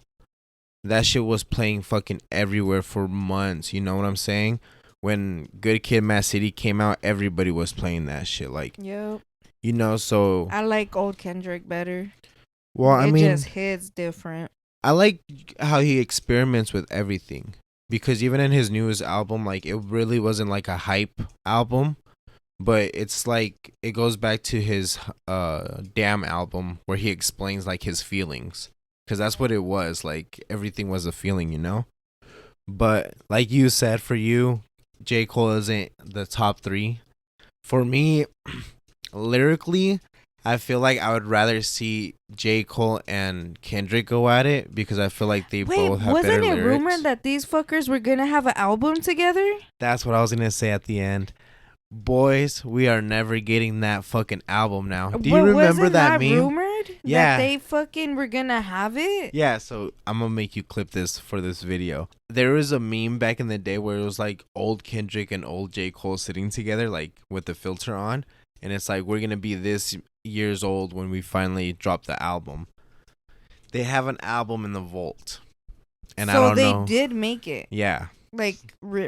that shit was playing fucking everywhere for months. You know what I'm saying? When Good Kid, Mad City came out, everybody was playing that shit. Like, yep. You know, so I like old Kendrick better. Well, it just hits different. I like how he experiments with everything, because even in his newest album, like, it really wasn't like a hype album, but it's like it goes back to his Damn album where he explains like his feelings, because that's what it was. Like, everything was a feeling, you know. But like you said, for you, J. Cole isn't the top 3. For me, lyrically, I feel like I would rather see J. Cole and Kendrick go at it, because I feel like they both have better lyrics. Wasn't it rumored that these fuckers were gonna have an album together? That's what I was gonna say at the end. Boys, we are never getting that fucking album now. Do you remember that meme? Rumored? Yeah. That they fucking were gonna have it? Yeah, so I'm gonna make you clip this for this video. There was a meme back in the day where it was like old Kendrick and old J. Cole sitting together, like with the filter on. and it's like we're gonna be this years old when we finally drop the album. They have an album in the vault, and I So don't they know. did make it. Yeah, Like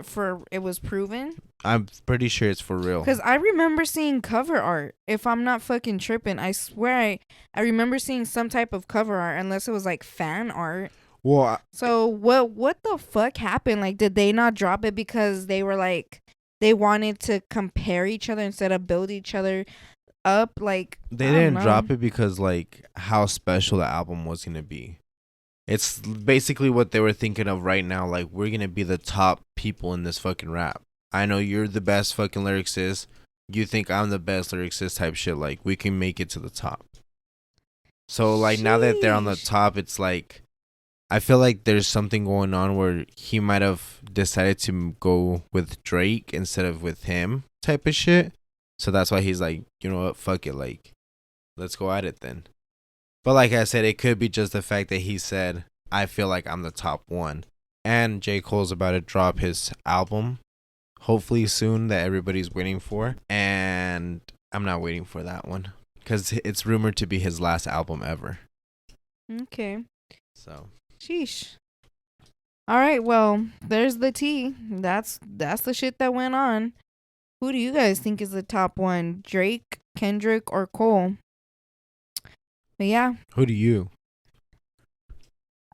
for it was proven. I'm pretty sure it's for real. Because I remember seeing cover art. If I'm not fucking tripping, I swear I remember seeing some type of cover art, unless it was like fan art. Well, So what the fuck happened? Like, did they not drop it because they were like they wanted to compare each other instead of build each other up? Like, they I don't didn't know. drop it because like how special the album was gonna be. It's basically what they were thinking of right now. Like, we're gonna be the top people in this fucking rap. I know you're the best fucking lyricist. You think I'm the best lyricist type shit. Like, we can make it to the top. So, like, now that they're on the Sheesh. top, it's like, I feel like there's something going on where he might have decided to go with Drake instead of with him type of shit. So that's why he's like, you know what, fuck it. Like, let's go at it then. But like I said, it could be just the fact that he said, I feel like I'm the top one. And J. Cole's about to drop his album, hopefully soon, that everybody's waiting for. And I'm not waiting for that one because it's rumored to be his last album ever. Okay. So, Sheesh. All right. Well, there's the tea. That's the shit that went on. Who do you guys think is the top one? Drake, Kendrick, or Cole? But yeah, who do you?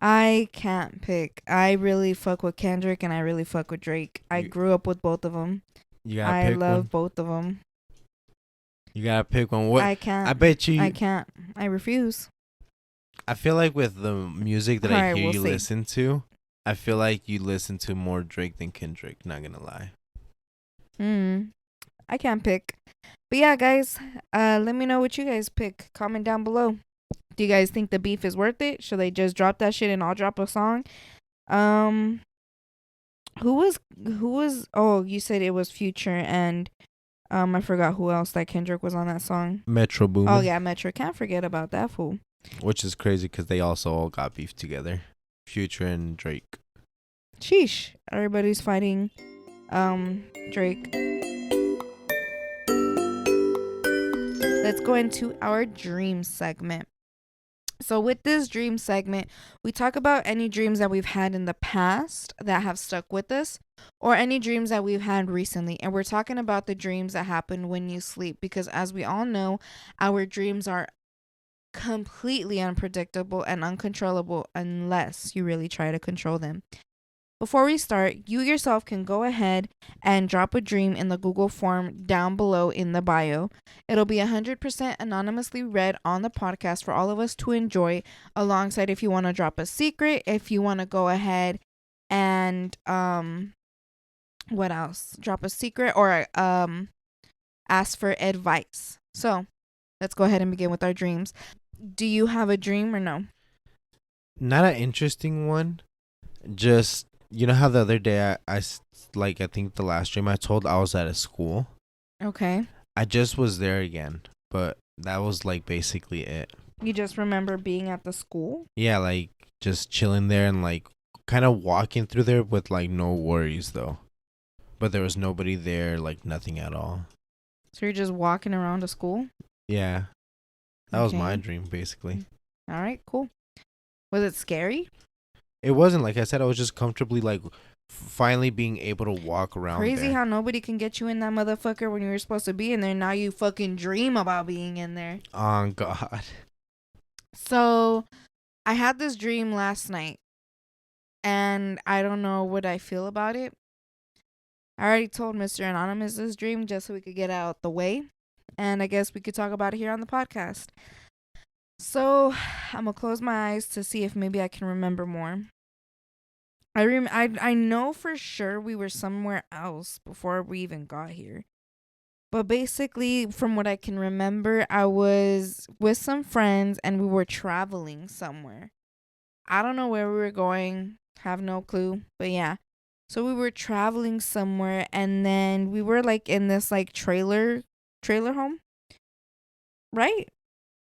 I can't pick. I really fuck with Kendrick and I really fuck with Drake. I You- grew up with both of them. You gotta I pick love one. both of them. You gotta pick one. What? I can't. I bet you. I can't. I refuse. I feel like with the music that I Alright, hear we'll you see. listen to, I feel like you listen to more Drake than Kendrick. Not gonna lie. I can't pick. But yeah, guys, let me know what you guys pick. Comment down below. Do you guys think the beef is worth it? Should they just drop that shit and I'll drop a song? Who was oh, you said it was Future and I forgot who else that Kendrick was on that song. Metro Boomin. Oh yeah, Metro. Can't forget about that fool. Which is crazy because they also all got beef together. Future and Drake. Sheesh. Everybody's fighting Drake. Let's go into our dream segment. So with this dream segment, we talk about any dreams that we've had in the past that have stuck with us or any dreams that we've had recently. And we're talking about the dreams that happen when you sleep because as we all know, our dreams are completely unpredictable and uncontrollable unless you really try to control them. Before we start, you yourself can go ahead and drop a dream in the Google form down below in the bio. It'll be 100% anonymously read on the podcast for all of us to enjoy, alongside if you want to drop a secret, if you want to go ahead and what else? Drop a secret or ask for advice. So, let's go ahead and begin with our dreams. Do you have a dream or no? Not an interesting one. Just, you know how the other day I think the last dream I told, I was at a school. Okay. I just was there again. But that was like basically it. You just remember being at the school? Yeah, like just chilling there and like kind of walking through there with like no worries though. But there was nobody there, like nothing at all. So you're just walking around a school? Yeah. That was my Okay. dream basically. All right, cool. Was it scary? It wasn't, like I said, I was just comfortably like finally being able to walk around Crazy there. how nobody can get you in that motherfucker when you were supposed to be in there. Now you fucking dream about being in there. Oh God. So I had this dream last night and I don't know what I feel about it. I already told Mr. Anonymous this dream just so we could get out the way. And I guess we could talk about it here on the podcast. So I'm gonna close my eyes to see if maybe I can remember more. I know for sure we were somewhere else before we even got here. But basically, from what I can remember, I was with some friends and we were traveling somewhere. I don't know where we were going, have no clue, but yeah. So we were traveling somewhere and then we were like in this like trailer home, right?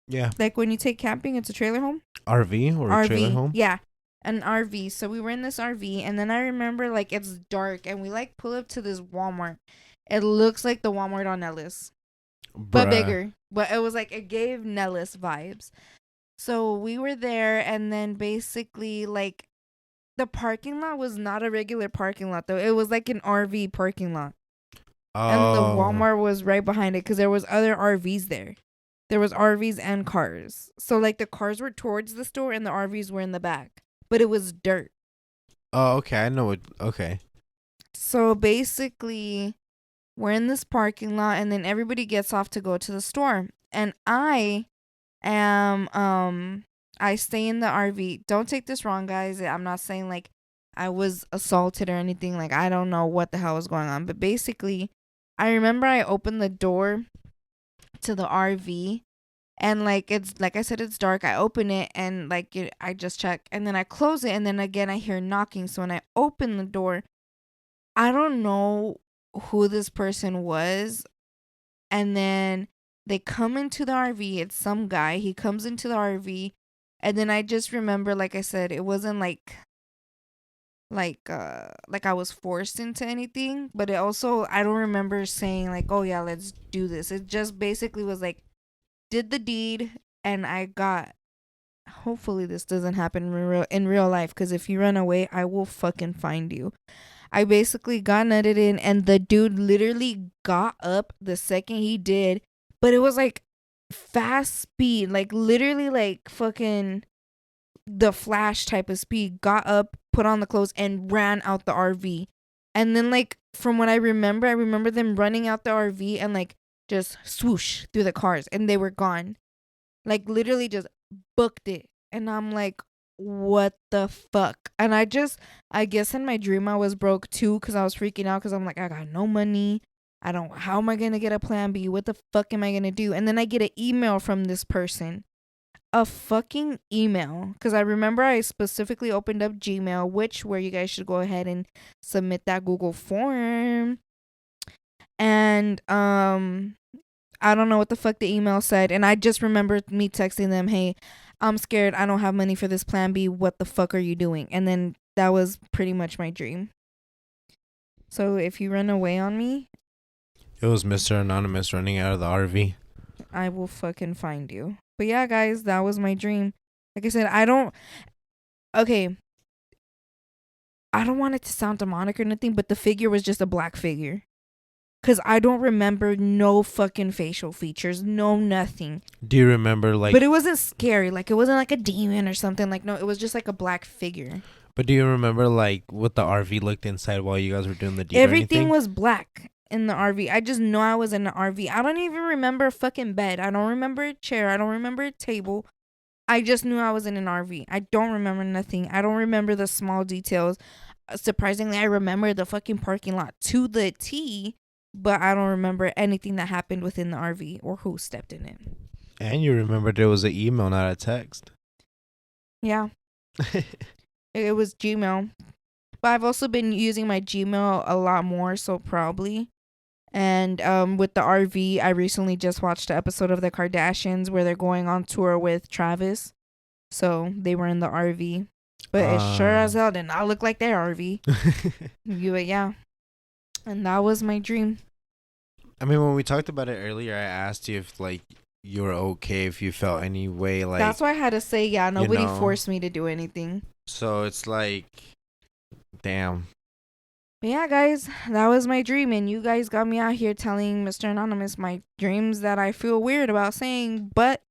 Yeah. Like when you take camping, it's a trailer home. RV or RV. trailer home? Yeah. An RV. So we were in this RV and then I remember like it's dark and we like pull up to this Walmart. It looks like the Walmart on Ellis. but Bruh. bigger. But it was like it gave Nellis vibes. So we were there, and then basically like the parking lot was not a regular parking lot though. It was like an RV parking lot, and the Oh. Walmart was right behind it because there was other RVs there. There was RVs and cars. So like the cars were towards the store and the RVs were in the back, but it was dirt. Oh, okay. I know what. Okay. So basically, we're in this parking lot, and then everybody gets off to go to the store, and I am I stay in the RV. Don't take this wrong, guys. I'm not saying like I was assaulted or anything. Like I don't know what the hell was going on, but basically, I remember I opened the door to the RV, and like it's like I said, it's dark. I open it, and like I just check, and then I close it, and then again I hear knocking. So when I open the door, I don't know who this person was, and then they come into the RV. It's some guy. He comes into the RV, and then I just remember, like I said, it wasn't like I was forced into anything, but it also I don't remember saying like, oh yeah, let's do this. It just basically was like did the deed, and I got. Hopefully this doesn't happen in real life, because if you run away, I will fucking find you. I basically got nutted in, and the dude literally got up the second he did, but it was like fast speed, like literally like fucking the Flash type of speed. Got up, put on the clothes, and ran out the RV. And then like from what I remember them running out the RV and like just swoosh through the cars, and they were gone. Like literally just booked it. And I'm like, what the fuck? And I guess in my dream I was broke too, because I was freaking out, because I'm like, I got no money. I don't, how am I going to get a plan B? What the fuck am I going to do? And then I get an email from this person, a fucking email. Because I remember I specifically opened up Gmail, which where you guys should go ahead and submit that Google form. And I don't know what the fuck the email said. And I just remember me texting them, hey, I'm scared. I don't have money for this plan B. What the fuck are you doing? And then that was pretty much my dream. So if you run away on me, It was Mr. Anonymous running out of the RV. I will fucking find you. But yeah, guys, that was my dream. Like I said, okay, I don't want it to sound demonic or nothing, but the figure was just a black figure. Because I don't remember no fucking facial features, no nothing. Do you remember like? But it wasn't scary. Like, it wasn't like a demon or something. Like, no, it was just like a black figure. But do you remember like what the RV looked inside while you guys were doing the deed? Everything was black in the RV. I just know I was in the RV. I don't even remember a fucking bed. I don't remember a chair. I don't remember a table. I just knew I was in an RV. I don't remember nothing. I don't remember the small details. Surprisingly, I remember the fucking parking lot to the T, but I don't remember anything that happened within the RV or who stepped in it. And you remembered it was an email, not a text. Yeah. It was Gmail. But I've also been using my Gmail a lot more, so probably. And with the RV, I recently just watched an episode of The Kardashians where they're going on tour with Travis. So they were in the RV. But it sure as hell did not look like their RV. Yeah. And that was my dream. I mean, when we talked about it earlier, I asked you if like you were okay, if you felt any way like. That's why I had to say, yeah, nobody you know, forced me to do anything. So it's like, damn. But yeah, guys, that was my dream. And you guys got me out here telling Mr. Anonymous my dreams that I feel weird about saying. But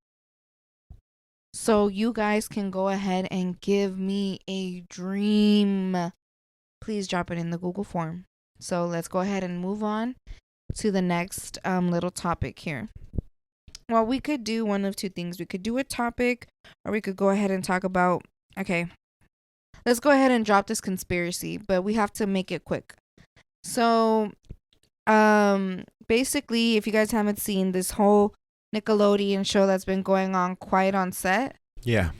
so you guys can go ahead and give me a dream. Please drop it in the Google form. So let's go ahead and move on to the next little topic here. Well, we could do one of two things. We could do a topic, or we could go ahead and talk about, okay, let's go ahead and drop this conspiracy, but we have to make it quick. So, basically, if you guys haven't seen this whole Nickelodeon show that's been going on, Quiet on Set. Yeah.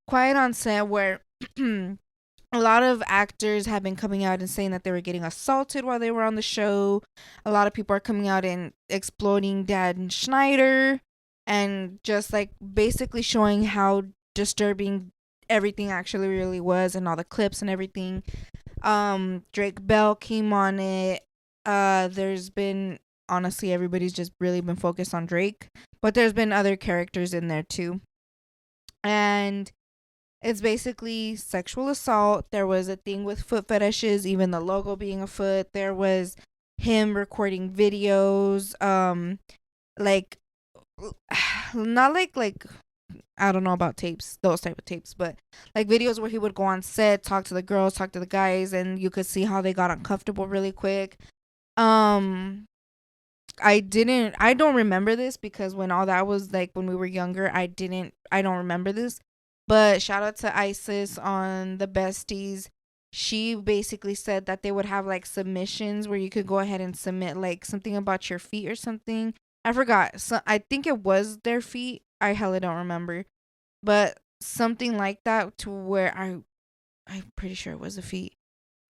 Quiet on Set, where a lot of actors have been coming out and saying that they were getting assaulted while they were on the show. A lot of people are coming out and exploiting Dan Schneider and just like basically showing how disturbing everything actually really was and all the clips and everything. Drake Bell came on it. There's been honestly everybody's just really been focused on Drake, but there's been other characters in there too. And it's basically sexual assault. There was a thing with foot fetishes, even the logo being a foot. There was him recording videos, like not like I don't know about tapes, those type of tapes, but like videos where he would go on set, talk to the girls, talk to the guys, and you could see how they got uncomfortable really quick. Um, I don't remember this because when all that was like when we were younger, I don't remember this. But shout out to Isis on the besties. She basically said that they would have like submissions where you could go ahead and submit like something about your feet or something. I forgot. So I think it was their feet. I hella don't remember. But something like that to where I'm pretty sure it was a feat,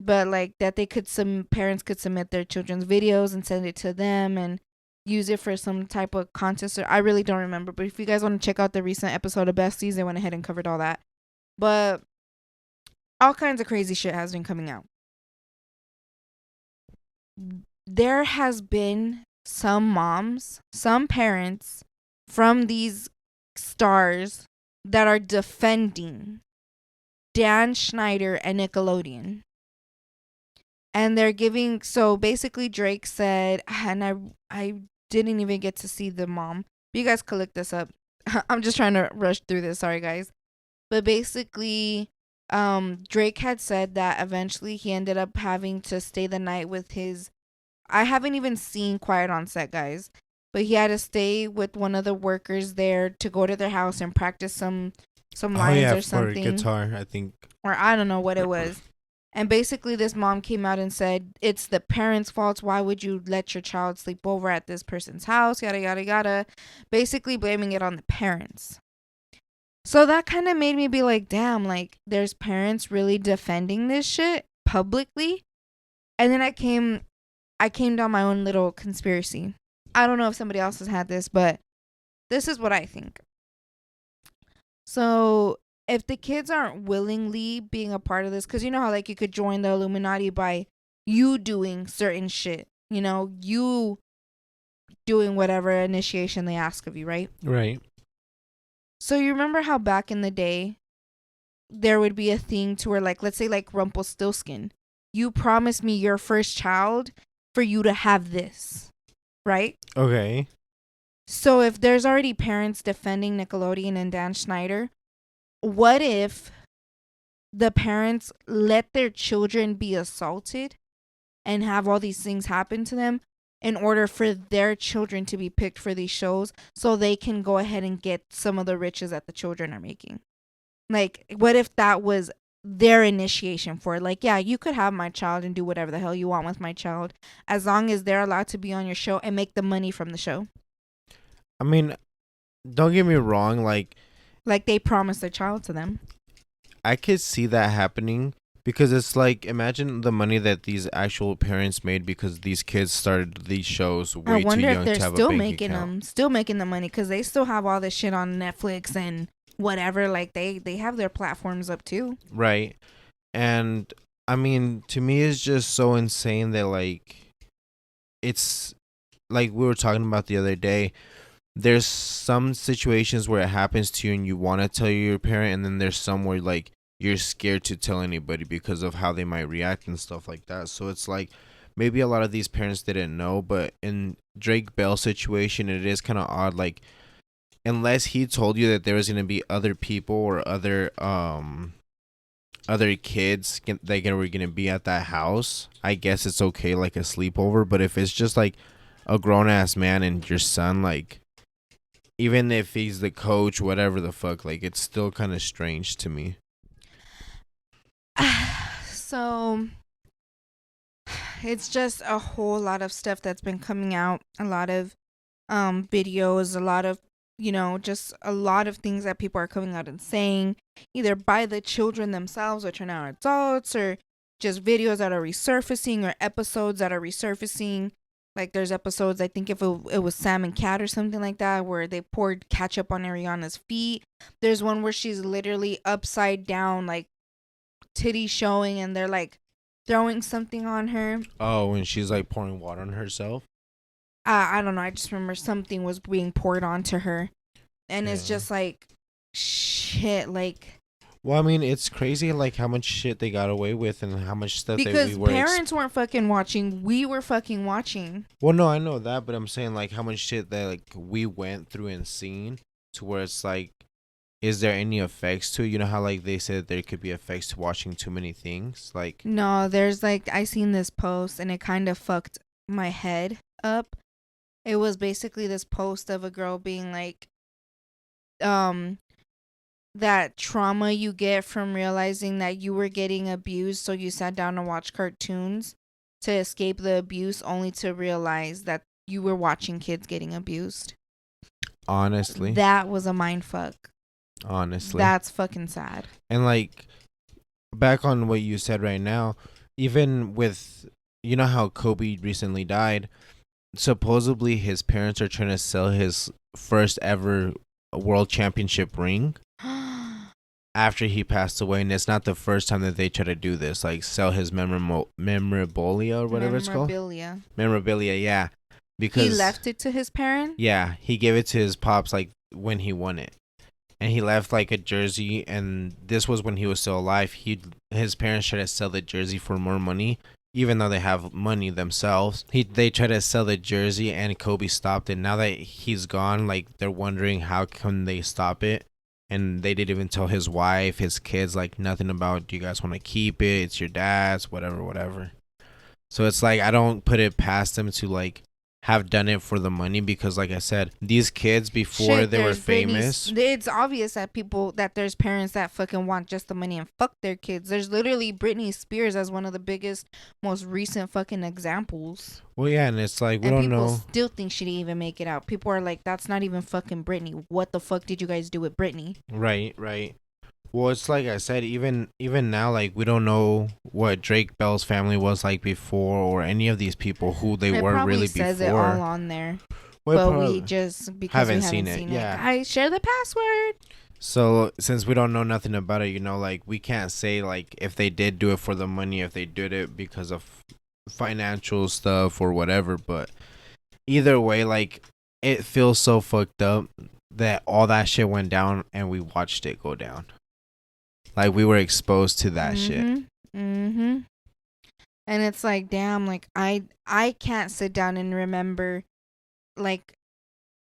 but like that they could, some parents could submit their children's videos and send it to them and use it for some type of contest. Or I really don't remember, but if you guys want to check out the recent episode of Besties, they went ahead and covered all that. But all kinds of crazy shit has been coming out. There has been some moms, some parents from these stars that are defending Dan Schneider and Nickelodeon. And they're giving, so basically Drake said, and I didn't even get to see the mom. But you guys could look this up. I'm just trying to rush through this, sorry guys. But basically, Drake had said that eventually he ended up having to stay the night with his, I haven't even seen Quiet on Set, guys, but he had to stay with one of the workers there to go to their house and practice some lines or something. For guitar, I think. Or I don't know what it was. And basically this mom came out and said, it's the parents' fault. Why would you let your child sleep over at this person's house? Yada, yada, yada. Basically blaming it on the parents. So that kind of made me be like, damn, like there's parents really defending this shit publicly. And then I came down my own little conspiracy. I don't know if somebody else has had this, but this is what I think. So if the kids aren't willingly being a part of this, because you know how like you could join the Illuminati by you doing certain shit, you know, you doing whatever initiation they ask of you, right? Right. So you remember how back in the day there would be a thing to where, like, let's say like Rumpelstiltskin, you promised me your first child for you to have this, right? Okay. So if there's already parents defending Nickelodeon and Dan Schneider, what if the parents let their children be assaulted and have all these things happen to them in order for their children to be picked for these shows so they can go ahead and get some of the riches that the children are making? Like, what if that was their initiation for it? Like, yeah, you could have my child and do whatever the hell you want with my child as long as they're allowed to be on your show and make the money from the show. I mean, don't get me wrong, like they promised their child to them. I could see that happening because it's like, imagine the money that these actual parents made because these kids started these shows way I too wonder young if they're to have still a bank making account. still making the money, because they still have all this shit on Netflix and whatever. Like they have their platforms up too. Right. And I mean, to me, it's just so insane that like it's like we were talking about the other day. There's some situations where it happens to you and you want to tell your parent, and then there's some where like you're scared to tell anybody because of how they might react and stuff like that. So it's like maybe a lot of these parents didn't know, but in Drake Bell's situation, it is kind of odd. Like, unless he told you that there was gonna be other people or other kids that were gonna be at that house, I guess it's okay, like a sleepover. But if it's just like a grown ass man and your son, like, even if he's the coach, whatever the fuck, like, it's still kind of strange to me. So it's just a whole lot of stuff that's been coming out, a lot of videos, a lot of, you know, just a lot of things that people are coming out and saying, either by the children themselves, which are now adults, or just videos that are resurfacing, or episodes that are resurfacing. Like there's episodes, I think if it was Sam and Cat or something like that, where they poured ketchup on Ariana's feet. There's one where she's literally upside down, like titty showing, and they're like throwing something on her. Oh, and she's like pouring water on herself. I don't know. I just remember something was being poured onto her, and it's Yeah. just like shit. Like Well, I mean, it's crazy like how much shit they got away with and how much stuff that we because were. parents weren't fucking watching, we were fucking watching. Well, no, I know that, but I'm saying like how much shit that like we went through and seen to where it's like, is there any effects to it? You know how like they said there could be effects to watching too many things, like. No, there's like I seen this post and it kind of fucked my head up. It was basically this post of a girl being like, um, that trauma you get from realizing that you were getting abused, so you sat down to watch cartoons to escape the abuse, only to realize that you were watching kids getting abused. Honestly. That was a mind fuck. Honestly. That's fucking sad. And like back on what you said right now, even with, you know how Kobe recently died, supposedly his parents are trying to sell his first ever world championship ring after he passed away, and it's not the first time that they try to do this, like sell his memorabilia or whatever it's called. Memorabilia, yeah. Because he left it to his parents. Yeah, he gave it to his pops like when he won it. And he left like a jersey, and this was when he was still alive. His parents tried to sell the jersey for more money, even though they have money themselves. They tried to sell the jersey, and Kobe stopped it. Now that he's gone, like they're wondering how can they stop it, and they didn't even tell his wife, his kids, like nothing about, do you guys want to keep it? It's your dad's, whatever. So it's like I don't put it past them to like have done it for the money, because like I said, these kids before they were famous, it's obvious that there's parents that fucking want just the money and fuck their kids. There's literally Britney Spears as one of the biggest, most recent fucking examples. Well, yeah, and it's like we don't know. People still think she didn't even make it out. People are like, that's not even fucking Britney. What the fuck did you guys do with Britney? Right. Well, it's like I said, even now, like we don't know what Drake Bell's family was like before, or any of these people who they were really before. It says it all on there, well, but we just because haven't we haven't seen it. Yeah, I share the password. So since we don't know nothing about it, like we can't say like if they did do it for the money, if they did it because of financial stuff or whatever. But either way, like it feels so fucked up that all that shit went down and we watched it go down. Like we were exposed to that shit. And it's like, damn, like I can't sit down and remember like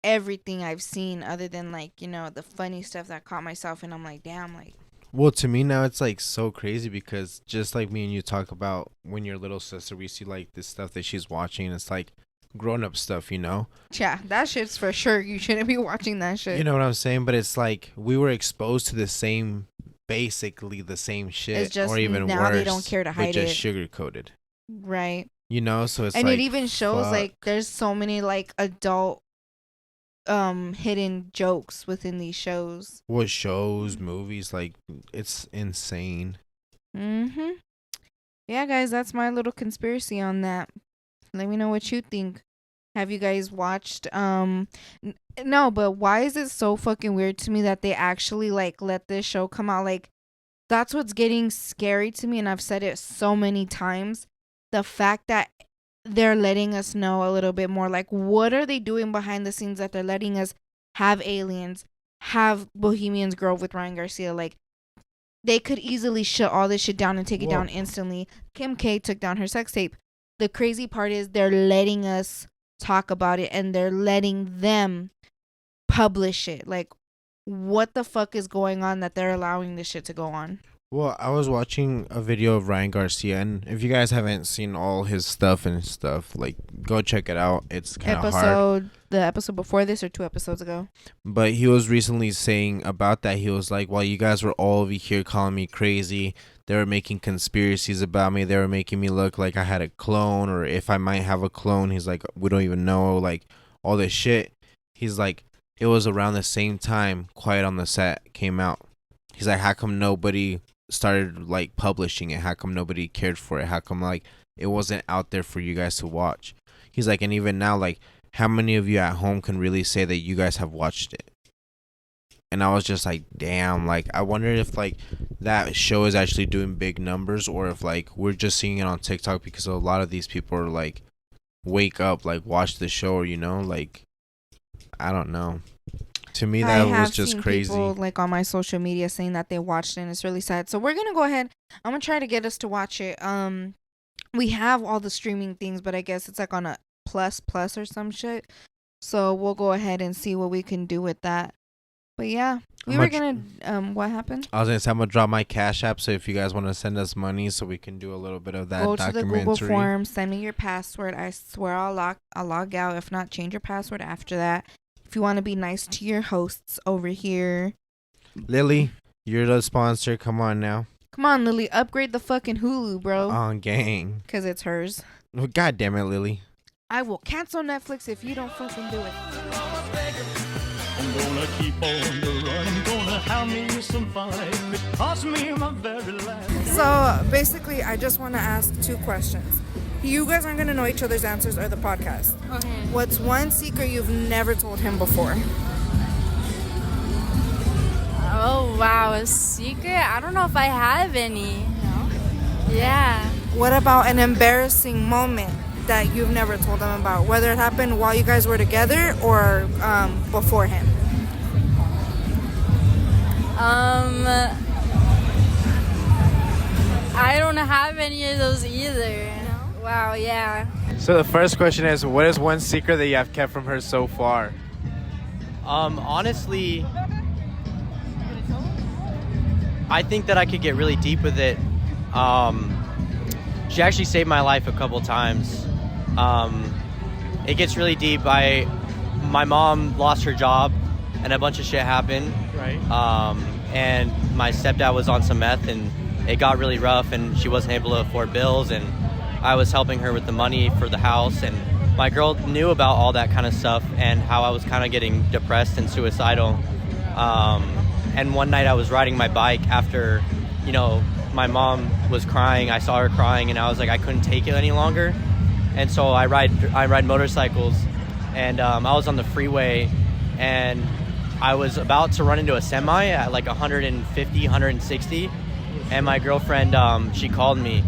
everything I've seen other than like, the funny stuff that caught myself, and I'm like, damn, like. Well, to me now it's like so crazy, because just like me and you talk about when your little sister, we see like this stuff that she's watching, it's like grown up stuff, Yeah, that shit's for sure. You shouldn't be watching that shit. You know what I'm saying? But it's like we were exposed to basically the same shit, it's just or even now worse. They don't care to hide but just it. Sugar coated. Right. So it's and like, it even shows fuck. like there's so many like adult hidden jokes within these shows. What shows, movies, like it's insane. Yeah, guys, that's my little conspiracy on that. Let me know what you think. Have you guys watched no, but why is it so fucking weird to me that they actually like let this show come out? Like that's what's getting scary to me, and I've said it so many times. The fact that they're letting us know a little bit more, like what are they doing behind the scenes that they're letting us have aliens, have Bohemians Grove with Ryan Garcia. Like they could easily shut all this shit down and take it down instantly. Kim K took down her sex tape. The crazy part is they're letting us talk about it, and they're letting them publish it. Like what the fuck is going on that they're allowing this shit to go on? Well, I was watching a video of Ryan Garcia, and if you guys haven't seen all his stuff, like go check it out. It's kind of hard. The episode before this or 2 episodes ago. But he was recently saying about that. He was like, "While you guys were all over here calling me crazy, they were making conspiracies about me. They were making me look like I had a clone, or if I might have a clone." He's like, "We don't even know, like all this shit." He's like, "It was around the same time Quiet on the Set came out." He's like, "How come nobody started like publishing it? How come nobody cared for it? How come like it wasn't out there for you guys to watch?" He's like, "And even now, like how many of you at home can really say that you guys have watched it?" And I was just like, damn, like I wonder if like that show is actually doing big numbers, or if like we're just seeing it on TikTok, because a lot of these people are like wake up, like watch the show, you know, like I don't know. To me, I that was have just seen crazy. people like on my social media saying that they watched it and it's really sad. So we're gonna go ahead. I'm gonna try to get us to watch it. We have all the streaming things, but I guess it's like on a plus or some shit. So we'll go ahead and see what we can do with that. But yeah, we were gonna what happened? I was gonna say I'm gonna drop my Cash App, so if you guys want to send us money, so we can do a little bit of that Go to the documentary. Google form, send me your password. I swear I'll log out. If not, change your password after that. If you want to be nice to your hosts over here. Lily, you're the sponsor. Come on now. Come on, Lily, upgrade the fucking Hulu, bro. On gang. Cause it's hers. God damn it, Lily. I will cancel Netflix if you don't fucking do it. I'm gonna keep on the run. I'm gonna have me some fun. It cost me my very last. So basically, I just want to ask 2 questions. You guys aren't gonna know each other's answers or the podcast. Okay. What's one secret you've never told him before? Oh, wow. A secret? I don't know if I have any. No? Yeah. What about an embarrassing moment that you've never told him about? Whether it happened while you guys were together or before him? I don't have any of those either. No? Wow, yeah. So the first question is, what is one secret that you have kept from her so far? Honestly, I think that I could get really deep with it. She actually saved my life a couple times. It gets really deep. My mom lost her job, and a bunch of shit happened. Right. And my stepdad was on some meth, and it got really rough, and she wasn't able to afford bills, and I was helping her with the money for the house, and my girl knew about all that kind of stuff and how I was kind of getting depressed and suicidal. And one night I was riding my bike after, my mom was crying. I saw her crying, and I was like, I couldn't take it any longer. And so I ride motorcycles, and I was on the freeway, and I was about to run into a semi at like 150, 160, and my girlfriend, she called me,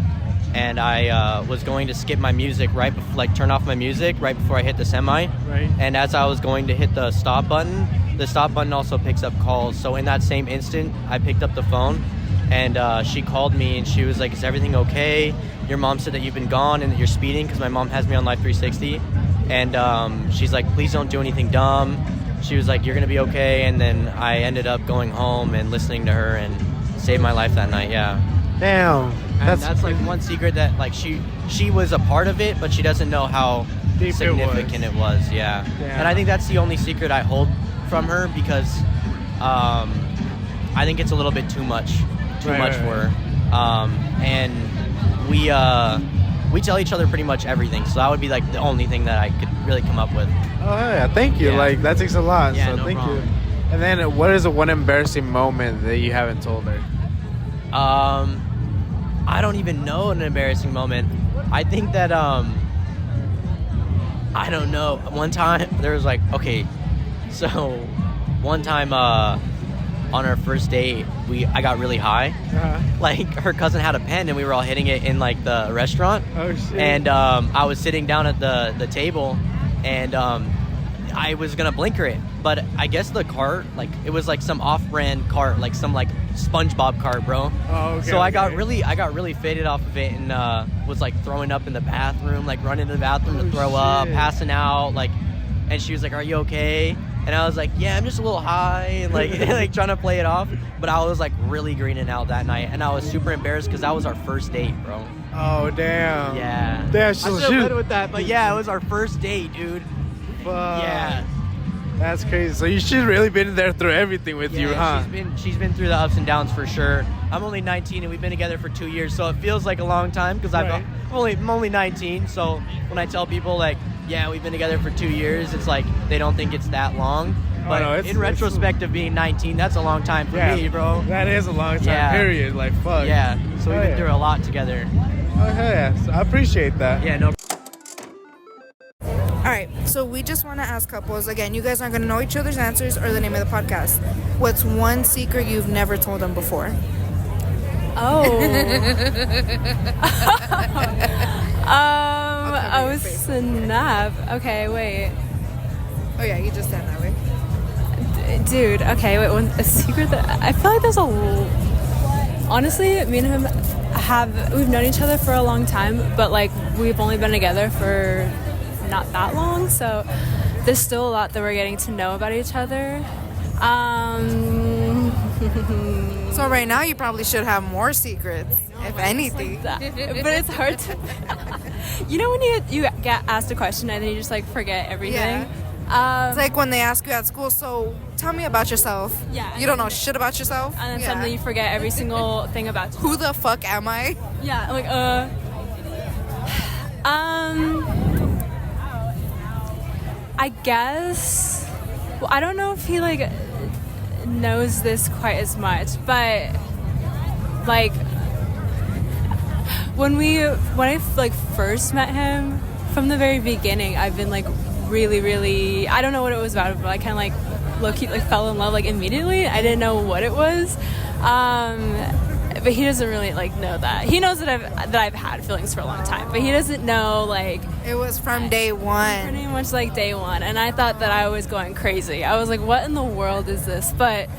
and I was going to skip my music turn off my music right before I hit the semi. Right. And as I was going to hit the stop button also picks up calls. So in that same instant, I picked up the phone, and she called me, and she was like, "Is everything okay? Your mom said that you've been gone and that you're speeding," because my mom has me on Life 360. And she's like, "Please don't do anything dumb." She was like, "You're gonna be okay." And then I ended up going home and listening to her, and saved my life that night. Yeah. Damn. And that's like one secret that like she was a part of it, but she doesn't know how Deep significant it was. Yeah. Damn. And I think that's the only secret I hold from her, because I think it's a little bit too much for her. And we tell each other pretty much everything, so that would be like the only thing that I could really come up with. Oh yeah, thank you. Yeah. Like that takes a lot. Yeah, so no thank problem. you. And then, what is the one embarrassing moment that you haven't told her? I don't even know an embarrassing moment. I think that I don't know. One time there was like, so one time on our first date, I got really high. Like her cousin had a pen, and we were all hitting it in like the restaurant. Oh shit. And I was sitting down at the table, and I was gonna blinker it, but I guess the cart, like it was like some off-brand cart, like some like SpongeBob cart, bro. Oh, okay. So I got really faded off of it, and was like throwing up in the bathroom, like running to the bathroom to throw up, passing out, like. And she was like, "Are you okay?" And I was like, "Yeah, I'm just a little high," and like like trying to play it off. But I was like really greening out that night, and I was super embarrassed because that was our first date, bro. Oh damn. Yeah. Damn. I feel good with that, but yeah, it was our first date, dude. Fuck. Yeah. That's crazy. So she's really been there through everything with you, huh? She's been through the ups and downs for sure. I'm only 19, and we've been together for 2 years, so it feels like a long time because I'm only 19. So when I tell people like, yeah, we've been together for 2 years, it's like they don't think it's that long. But in retrospect of being 19, that's a long time for me, bro. That is a long time. Period. Like fuck. Yeah. So we've been through a lot together. Oh yeah. So I appreciate that. Yeah. No. All right, so we just want to ask couples, again, you guys aren't going to know each other's answers or the name of the podcast. What's one secret you've never told them before? Oh. A your face. snap. Okay, wait. Oh yeah, you just stand that way. Dude, okay, wait, a secret that I feel like there's honestly, me and him we've known each other for a long time, but like we've only been together for not that long, so there's still a lot that we're getting to know about each other. So right now you probably should have more secrets, if anything. But it's hard to you know when you get asked a question and then you just like forget everything. Yeah. It's like when they ask you at school, so tell me about yourself. Yeah. You don't know shit about yourself. And then suddenly you forget every single thing about you. Who the fuck am I? Yeah, like I guess well, I don't know if he like knows this quite as much, but like when I like first met him from the very beginning, I've been like really, I don't know what it was about, but I kind of like low-key like fell in love like immediately. I didn't know what it was, but he doesn't really like know that. He knows that I've had feelings for a long time, but he doesn't know like it was from day one. Pretty much like day one, and I thought that I was going crazy. I was like, what in the world is this? But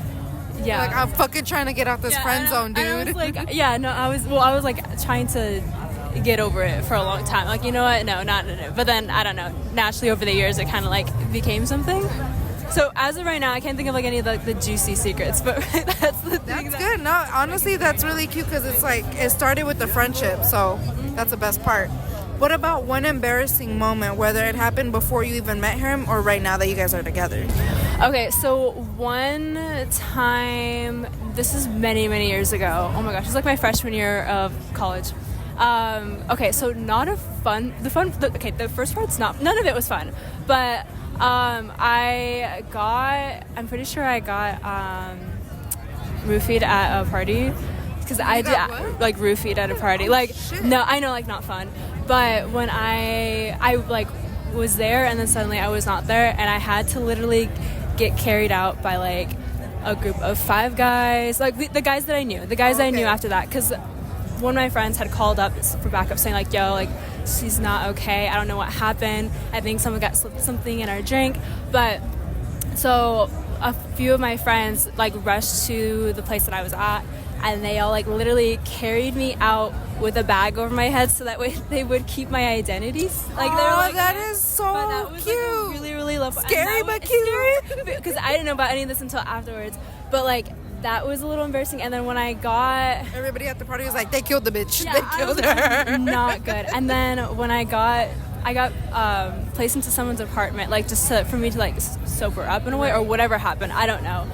yeah, like I'm fucking trying to get out this friend zone, dude. I was like, yeah, no, I was like trying to get over it for a long time. Like, you know what? No. But then I don't know. Naturally, over the years, it kind of like became something. So as of right now, I can't think of like any of the juicy secrets. But that's the thing. That's good. No, honestly, that's really cute because it's like it started with the friendship. So that's the best part. What about one embarrassing moment, whether it happened before you even met him or right now that you guys are together? Okay, so one time, this is many years ago. Oh my gosh, it's like my freshman year of college. Okay, so the first part's none of it was fun, but I'm pretty sure I got roofied at a party, because I did like roofied at a party. Like, no, I know, like not fun, but when I like was there and then suddenly I was not there, and I had to literally get carried out by like a group of 5 guys, like the guys that I knew, I knew after that, because one of my friends had called up for backup saying like, yo, like she's not okay, I don't know what happened, I think someone got something in our drink. But so a few of my friends like rushed to the place that I was at, and they all like literally carried me out with a bag over my head so that way they would keep my identities. Like, they were like, that is so that was, cute. Like, really lovely. Scary but cute. Because I didn't know about any of this until afterwards. But like that was a little embarrassing. And then when I got everybody at the party was like, they killed the bitch. Yeah, they killed her. Not good. And then when I got placed into someone's apartment, like just for me to like sober up in a way, or whatever happened, I don't know.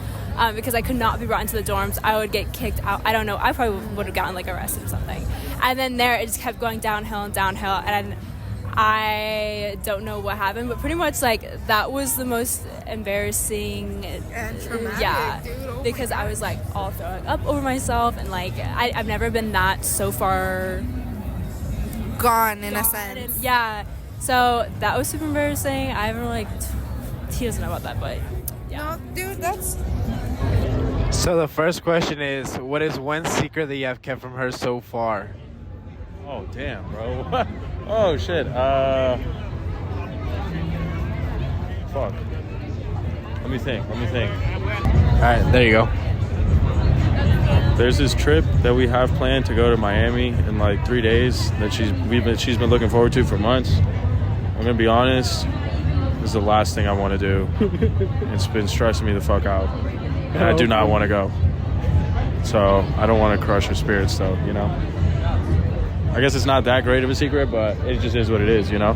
Because I could not be brought into the dorms, I would get kicked out. I don't know. I probably would have gotten like arrested or something. And then there, it just kept going downhill, and I don't know what happened, but pretty much like that was the most embarrassing and traumatic, yeah, dude. Oh because I was like all throwing up over myself, and like I've never been that so far gone in a sense. Yeah, so that was super embarrassing. I haven't like he doesn't know about that, but yeah. No, dude, that's. So the first question is, what is one secret that you have kept from her so far? Oh damn, bro. Oh shit. Fuck. Let me think. All right, there you go. There's this trip that we have planned to go to Miami in like 3 days that she's been looking forward to for months. I'm gonna be honest. This is the last thing I want to do. It's been stressing me the fuck out, and I do not want to go. So I don't want to crush her spirits, though. You know. I guess it's not that great of a secret, but it just is what it is, you know?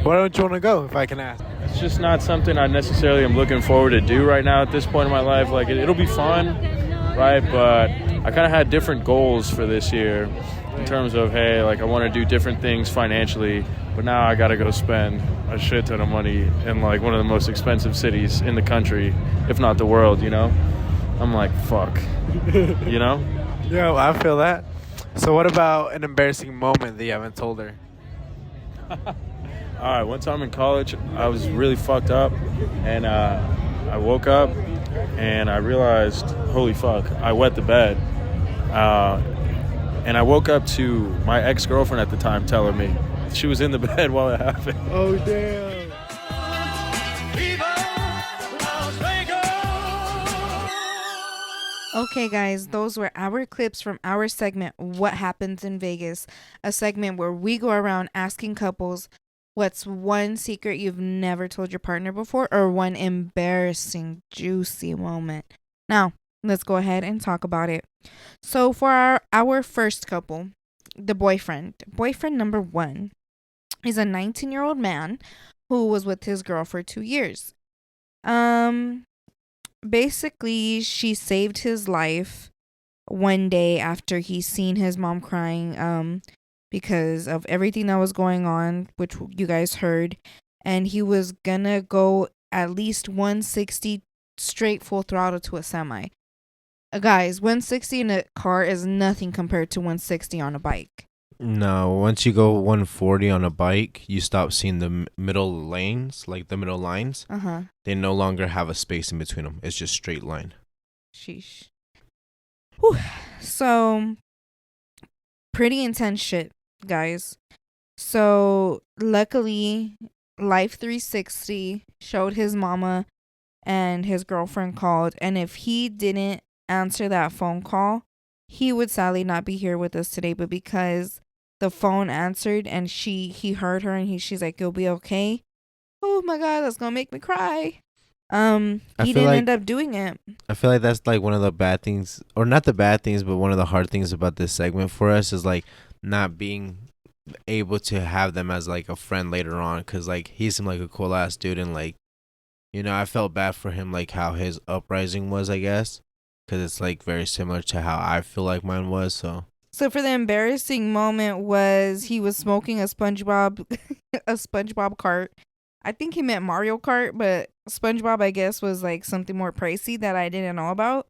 Why don't you want to go, if I can ask? It's just not something I necessarily am looking forward to do right now at this point in my life. Like, it'll be fun, right? But I kind of had different goals for this year in terms of, hey, like, I want to do different things financially, but now I got to go spend a shit ton of money in, like, one of the most expensive cities in the country, if not the world, you know? I'm like, fuck, you know? Yo, I feel that. So what about an embarrassing moment that you haven't told her? All right, one time in college, I was really fucked up, and I woke up, and I realized, holy fuck, I wet the bed. And I woke up to my ex-girlfriend at the time telling me she was in the bed while it happened. Oh, damn. Okay, guys, those were our clips from our segment, What Happens in Vegas, a segment where we go around asking couples what's one secret you've never told your partner before or one embarrassing, juicy moment. Now, let's go ahead and talk about it. So, for our first couple, the boyfriend number one is a 19-year-old man who was with his girl for 2 years. Basically, she saved his life one day after he seen his mom crying because of everything that was going on, which you guys heard, and he was gonna go at least 160 straight full throttle to a semi. Guys, 160 in a car is nothing compared to 160 on a bike. No, once you go 140 on a bike, you stop seeing the middle lanes, like the middle lines. They no longer have a space in between them. It's just straight line. Sheesh. Whew. So, pretty intense shit, guys. So, luckily, Life 360 showed his mama and his girlfriend called. And if he didn't answer that phone call, he would sadly not be here with us today. But because the phone answered and he heard her and she's like, "You'll be okay." Oh my God, that's gonna make me cry. He didn't end up doing it. I feel like that's like one of the bad things, or not the bad things, but one of the hard things about this segment for us is like not being able to have them as like a friend later on, because like he seemed like a cool ass dude, and like, you know, I felt bad for him, like how his uprising was, I guess, because it's like very similar to how I feel like mine was. So for the embarrassing moment was he was smoking a SpongeBob a SpongeBob cart. I think he meant Mario Kart, but SpongeBob, I guess, was like something more pricey that I didn't know about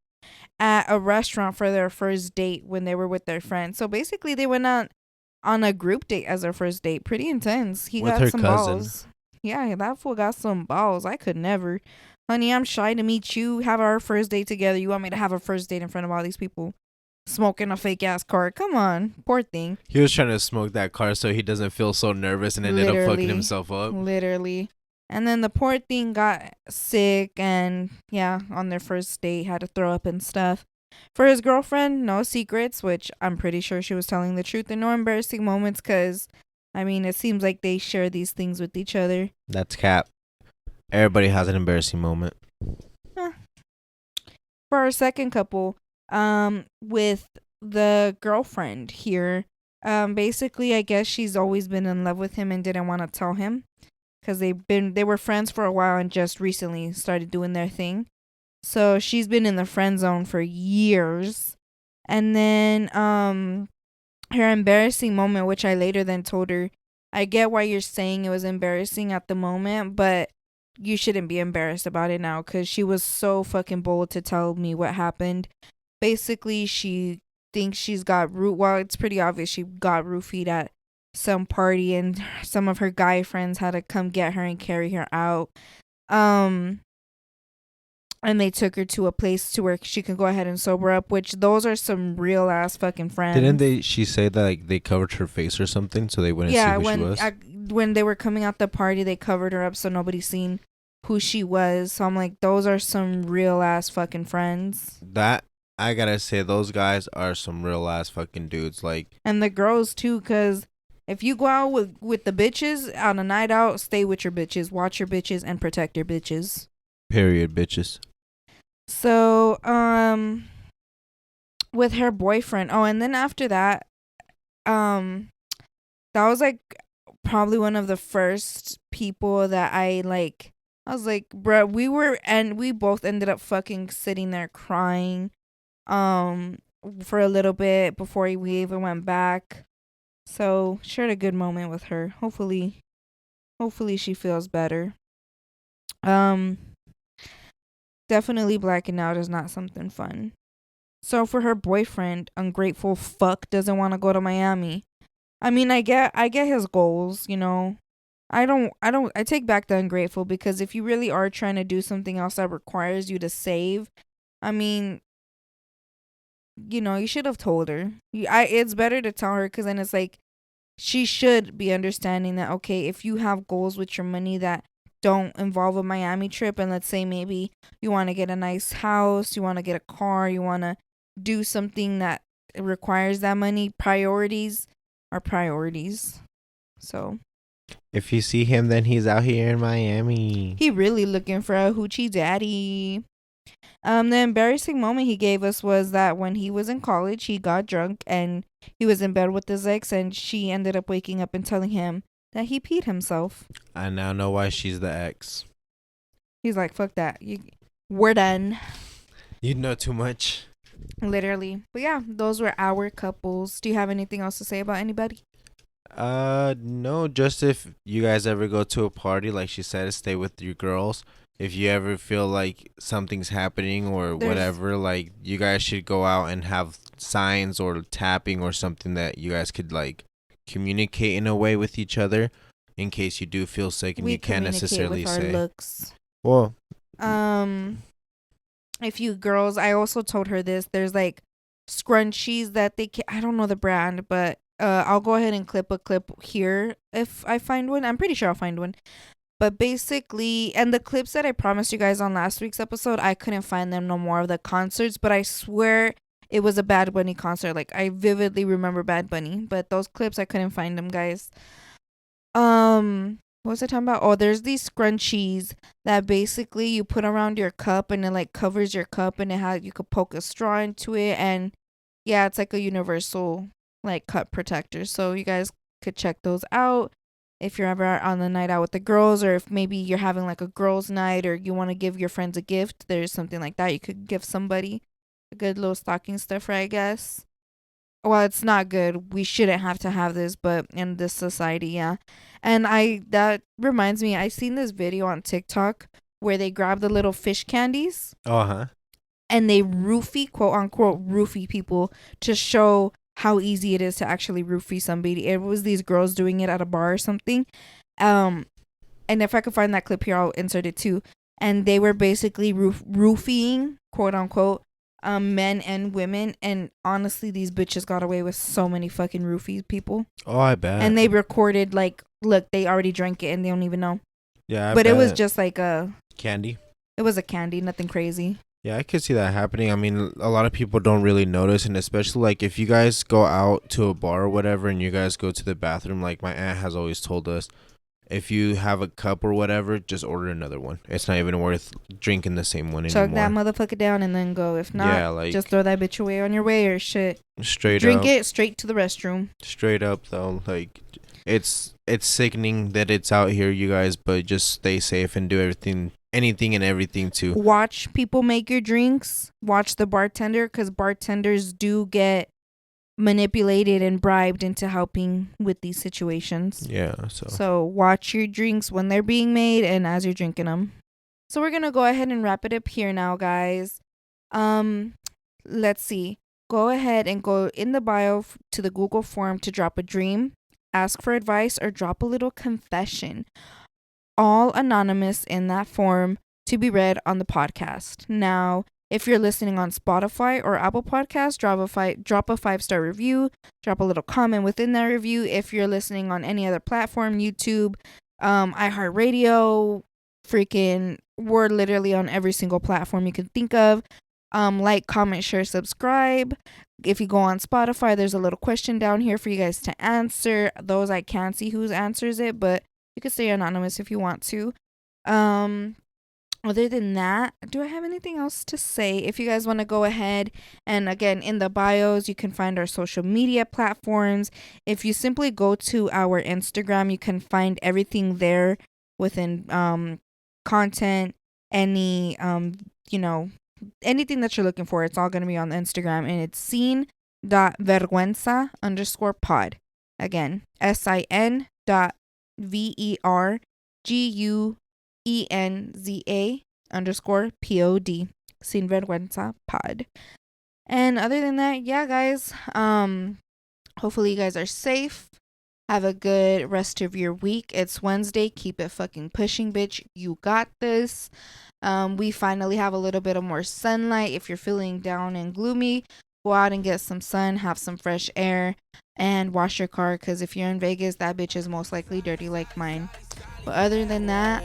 at a restaurant for their first date when they were with their friends. So basically, they went on a group date as their first date. Pretty intense. He with got her some cousin. balls. Yeah, that fool got some balls. I could never. Honey, I'm shy to meet you. Have our first date together. You want me to have a first date in front of all these people? Smoking a fake ass cart. Come on. Poor thing. He was trying to smoke that car so he doesn't feel so nervous and ended up fucking himself up. Literally. And then the poor thing got sick and, yeah, on their first date had to throw up and stuff. For his girlfriend, no secrets, which I'm pretty sure she was telling the truth, and no embarrassing moments because, I mean, it seems like they share these things with each other. That's cap. Everybody has an embarrassing moment. For our second couple, with the girlfriend here, basically, I guess she's always been in love with him and didn't want to tell him because they were friends for a while and just recently started doing their thing. So she's been in the friend zone for years. And then her embarrassing moment, which I later then told her, I get why you're saying it was embarrassing at the moment, but you shouldn't be embarrassed about it now because she was so fucking bold to tell me what happened. Basically, she thinks she's got it's pretty obvious she got roofied at some party and some of her guy friends had to come get her and carry her out. And they took her to a place to where she can go ahead and sober up, which those are some real ass fucking friends. Didn't she say that like they covered her face or something so they wouldn't see who she was? When they were coming out the party, they covered her up so nobody seen who she was. So I'm like, those are some real ass fucking friends. That, I gotta say, those guys are some real ass fucking dudes. Like, and the girls too, because if you go out with the bitches on a night out, stay with your bitches, watch your bitches, and protect your bitches. Period, bitches. So, with her boyfriend. Oh, and then after that, that was like probably one of the first people that I was like, bruh, we both ended up fucking sitting there crying, for a little bit before we even went back. So, shared a good moment with her. Hopefully she feels better. Definitely blacking out is not something fun. So for her boyfriend, ungrateful fuck, doesn't want to go to Miami. I mean, I get his goals, you know. I take back the ungrateful because if you really are trying to do something else that requires you to save, I mean, you should have told her. It's better to tell her, because then it's like she should be understanding that, okay, if you have goals with your money that don't involve a Miami trip, and let's say maybe you want to get a nice house, you want to get a car, you want to do something that requires that money, priorities are priorities. So If you see him, then he's out here in Miami. he really looking for a hoochie daddy. The embarrassing moment he gave us was that when he was in college, he got drunk and he was in bed with his ex, and she ended up waking up and telling him that he peed himself. I now know why she's the ex. He's like, fuck that. We're done. You know too much. Literally. But yeah, those were our couples. Do you have anything else to say about anybody? No, just if you guys ever go to a party, like she said, stay with your girls. If you ever feel like something's happening or whatever, like you guys should go out and have signs or tapping or something that you guys could like communicate in a way with each other in case you do feel sick and We you can't necessarily with our say. looks. Well, If you girls, I also told her this. There's like scrunchies that I don't know the brand, but I'll go ahead and clip a clip here if I find one. I'm pretty sure I'll find one. But basically, and the clips that I promised you guys on last week's episode, I couldn't find them no more of the concerts, but I swear it was a Bad Bunny concert. Like, I vividly remember Bad Bunny, but those clips, I couldn't find them, guys. What was I talking about? Oh, there's these scrunchies that basically you put around your cup, and it like covers your cup, and you could poke a straw into it, and yeah, it's like a universal like cup protector. So you guys could check those out if you're ever on the night out with the girls, or if maybe you're having like a girls' night, or you want to give your friends a gift. There's something like that you could give somebody, a good little stocking stuffer, I guess. Well, it's not good. We shouldn't have to have this, but in this society, yeah. And that reminds me, I seen this video on TikTok where they grab the little fish candies and they roofie, quote unquote, roofie people to show how easy it is to actually roofie somebody. It was these girls doing it at a bar or something. And if I could find that clip here, I'll insert it too. And they were basically roofing, quote unquote, men and women. And honestly, these bitches got away with so many fucking roofie people. Oh, I bet. And they recorded like, look, they already drank it and they don't even know. Yeah, but it was just like a candy. It was a candy, nothing crazy. Yeah, I could see that happening. I mean, a lot of people don't really notice, and especially like if you guys go out to a bar or whatever and you guys go to the bathroom, like my aunt has always told us, if you have a cup or whatever, just order another one. It's not even worth drinking the same one anymore. Chug that motherfucker down and then go. If not, yeah, like, just throw that bitch away on your way or shit. Straight Drink up. it straight to the restroom. Straight up, though. Like, it's sickening that it's out here, you guys, but just stay safe and do anything and everything to watch people make your drinks. Watch the bartender, because bartenders do get manipulated and bribed into helping with these situations. Yeah, so watch your drinks when they're being made and as you're drinking them. So we're gonna go ahead and wrap it up here now, guys. Let's see. Go ahead and go in the bio to the Google form to drop a dream, ask for advice, or drop a little confession. All anonymous in that form to be read on the podcast. Now, if you're listening on Spotify or Apple Podcasts, drop a 5-star review, drop a little comment within that review. If you're listening on any other platform, YouTube, iHeartRadio, we're literally on every single platform you can think of. Like, comment, share, subscribe. If you go on Spotify, there's a little question down here for you guys to answer. Those I can't see who answers it, but you can stay anonymous if you want to. Other than that, do I have anything else to say? If you guys want to go ahead and, again, in the bios, you can find our social media platforms. If you simply go to our Instagram, you can find everything there within content, anything that you're looking for. It's all going to be on the Instagram, and it's sin.vergüenza_pod. Again, sin.vergüenza_pod. Sin vergüenza pod. And other than that, yeah, guys, hopefully you guys are safe. Have a good rest of your week. It's Wednesday. Keep it fucking pushing, bitch. You got this. We finally have a little bit of more sunlight. If you're feeling down and gloomy, Go out and get some sun, have some fresh air, and wash your car, because if you're in Vegas, that bitch is most likely dirty like mine. But other than that,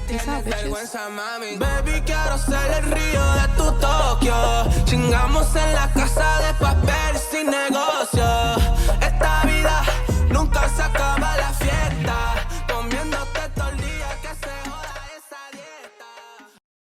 peace out, bitches. Baby, quiero ser el río de tu Tokio. Chingamos en la casa de papel.